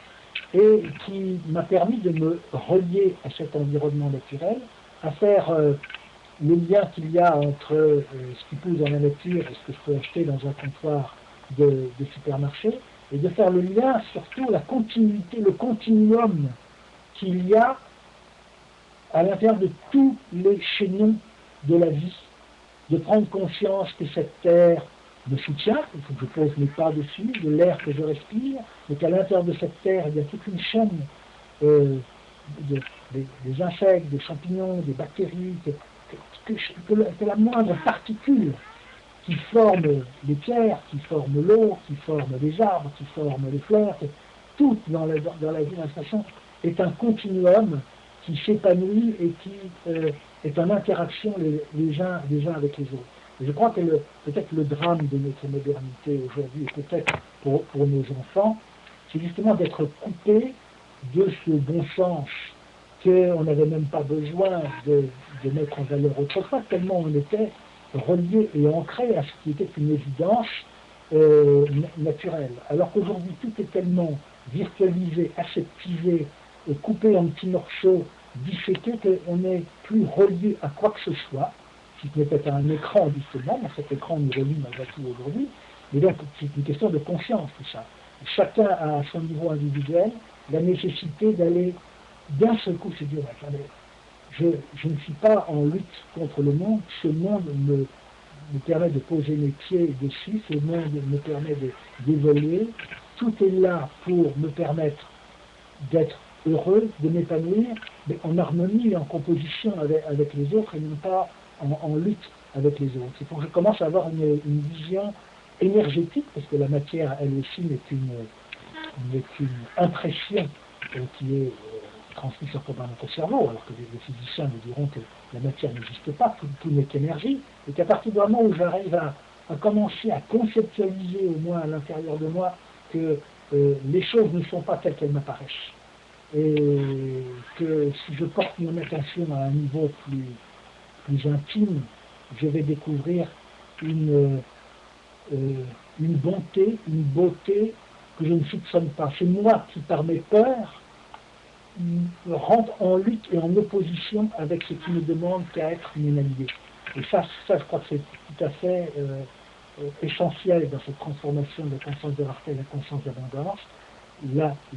et qui m'a permis de me relier à cet environnement naturel, à faire le lien qu'il y a entre ce qui pousse dans la nature et ce que je peux acheter dans un comptoir de supermarché, et de faire le lien, surtout la continuité, le continuum qu'il y a à l'intérieur de tous les chaînons de la vie, de prendre conscience que cette terre me soutient, il faut que je pose mes pas dessus, de l'air que je respire, et qu'à l'intérieur de cette terre, il y a toute une chaîne des insectes, des champignons, des bactéries, que la moindre particule qui forme les pierres, qui forme l'eau, qui forme les arbres, qui forme les fleurs, tout dans la vie d'un station est un continuum qui s'épanouit et qui est en interaction les uns avec les autres. Et je crois que peut-être le drame de notre modernité aujourd'hui, et peut-être pour nos enfants, c'est justement d'être coupé de ce bon sens qu'on n'avait même pas besoin de mettre en valeur autrefois, tellement on était relié et ancré à ce qui était une évidence naturelle. Alors qu'aujourd'hui, tout est tellement virtualisé, aseptisé, coupé en petits morceaux, disséqué, qu'on n'est plus relié à quoi que ce soit, si ce n'est peut-être à un écran justement, mais cet écran nous relie malgré tout aujourd'hui. Mais donc, c'est une question de conscience, tout ça. Chacun a à son niveau individuel la nécessité d'aller d'un seul coup se dire, attendez, je ne suis pas en lutte contre le monde, ce monde me permet de poser mes pieds dessus, ce monde me permet d'évoluer, tout est là pour me permettre d'être heureux, de m'épanouir, mais en harmonie et en composition avec les autres et non pas en lutte avec les autres. C'est pour que je commence à avoir une vision énergétique, parce que la matière, elle aussi, n'est qu'une impression qui est transmise sur notre cerveau, alors que les physiciens nous diront que la matière n'existe pas, tout n'est qu'énergie, et qu'à partir du moment où j'arrive à commencer à conceptualiser, au moins à l'intérieur de moi, que les choses ne sont pas telles qu'elles m'apparaissent, et que si je porte mon attention à un niveau plus intime, je vais découvrir une bonté, une beauté que je ne soupçonne pas. C'est moi qui, par mes peurs, rentre en lutte et en opposition avec ce qui ne demande qu'à être mon allié. Et ça, je crois que c'est tout à fait essentiel dans cette transformation de la conscience de rareté à la conscience d'abondance.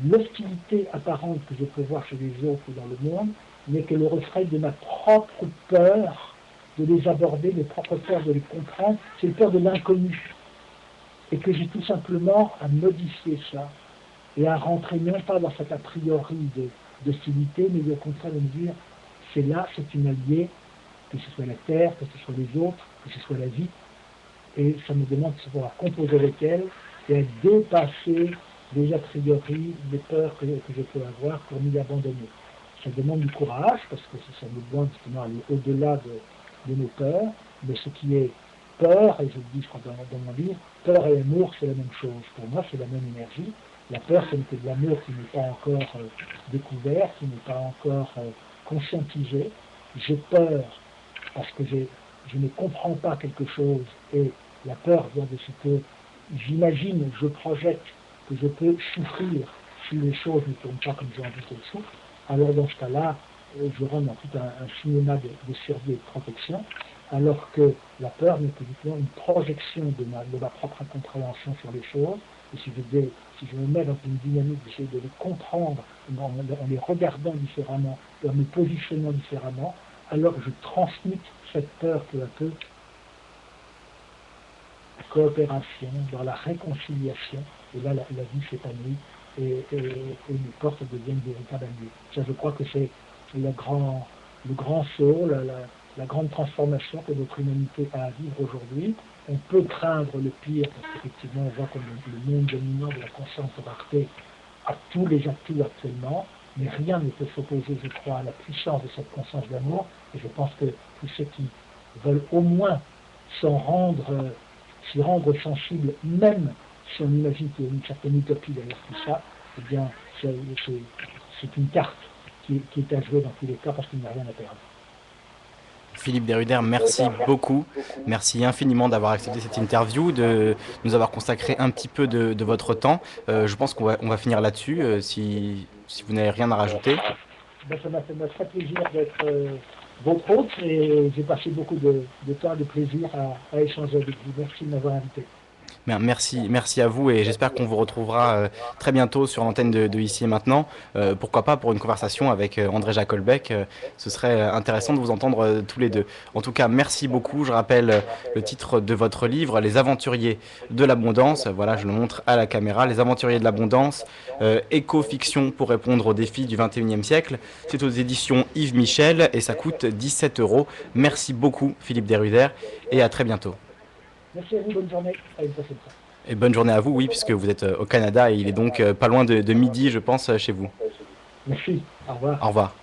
L'hostilité apparente que je peux voir chez les autres ou dans le monde n'est que le reflet de ma propre peur de les aborder, mes propres peurs de les comprendre. C'est le peur de l'inconnu. et que j'ai tout simplement à modifier ça et à rentrer non pas dans cet a priori d'hostilité, mais au contraire de me dire, c'est là, c'est une alliée, que ce soit la Terre, que ce soit les autres, que ce soit la vie, et ça me demande de pouvoir composer avec elle et à dépasser les a priori, les peurs que je peux avoir pour m'y abandonner. Ça demande du courage, parce que ça me demande justement aller au-delà de nos peurs, mais ce qui est peur, et je le dis je crois dans mon livre, peur et amour c'est la même chose. Pour moi c'est la même énergie. La peur c'est de l'amour qui n'est pas encore découvert, qui n'est pas encore conscientisé. J'ai peur parce que je ne comprends pas quelque chose, et la peur vient de ce que j'imagine, je projette que je peux souffrir si les choses ne tournent pas comme j'ai envie qu'elles souffrent. Alors dans ce cas-là, je rentre dans tout un cinéma de survie et de protection, alors que la peur n'est que une projection de ma propre incompréhension sur les choses. Et si je me mets dans une dynamique d'essayer de les comprendre en les regardant différemment, en me positionnant différemment, alors je transmute cette peur peu à peu la coopération, dans la réconciliation, et là la vie s'épanouit et les portes deviennent véritables alliés. Ça, je crois que c'est le grand saut, la grande transformation que notre humanité a à vivre aujourd'hui. On peut craindre le pire, parce qu'effectivement, on voit comme le monde dominant de la conscience rareté a tous les atouts actuellement, mais rien ne peut s'opposer, je crois, à la puissance de cette conscience d'amour, et je pense que tous ceux qui veulent au moins s'y rendre sensibles, même si on imagine qu'il y a une certaine utopie derrière tout ça, eh bien, c'est une carte qui est à jouer dans tous les cas parce qu'il n'y a rien à perdre. Philippe Deruder, merci beaucoup. Merci infiniment d'avoir accepté cette interview, de nous avoir consacré un petit peu de votre temps. Je pense qu'on va finir là-dessus, si vous n'avez rien à rajouter. Ben, ça m'a fait très plaisir d'être votre hôte et j'ai passé beaucoup de temps et de plaisir à échanger avec vous. Merci de m'avoir invité. Bien, merci à vous et j'espère qu'on vous retrouvera très bientôt sur l'antenne de Ici et Maintenant. Pourquoi pas pour une conversation avec André Jacolbec. Ce serait intéressant de vous entendre tous les deux. En tout cas, merci beaucoup. Je rappelle le titre de votre livre, Les Aventuriers de l'Abondance. Voilà, je le montre à la caméra. Les Aventuriers de l'Abondance, éco-fiction pour répondre aux défis du 21e siècle. C'est aux éditions Yves Michel et ça coûte 17 €. Merci beaucoup Philippe Deruder et à très bientôt. Merci à vous, bonne journée, à une prochaine fois. Et bonne journée à vous, oui, puisque vous êtes au Canada et il est donc pas loin de midi, je pense, chez vous. Merci, au revoir. Au revoir.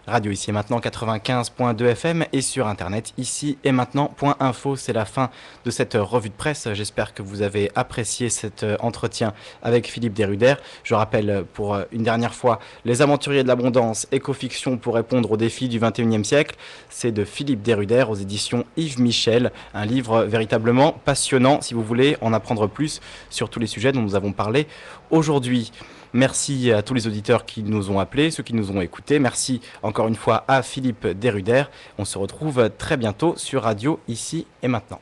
Radio Ici et Maintenant 95.2 FM et sur internet ici et maintenant.info. C'est la fin de cette revue de presse. J'espère que vous avez apprécié cet entretien avec Philippe Deruder. Je rappelle pour une dernière fois Les Aventuriers de l'Abondance, éco-fiction pour répondre aux défis du 21e siècle. C'est de Philippe Deruder aux éditions Yves Michel. Un livre véritablement passionnant si vous voulez en apprendre plus sur tous les sujets dont nous avons parlé aujourd'hui. Merci à tous les auditeurs qui nous ont appelés, ceux qui nous ont écoutés. Merci encore une fois à Philippe Deruder. On se retrouve très bientôt sur Radio Ici et Maintenant.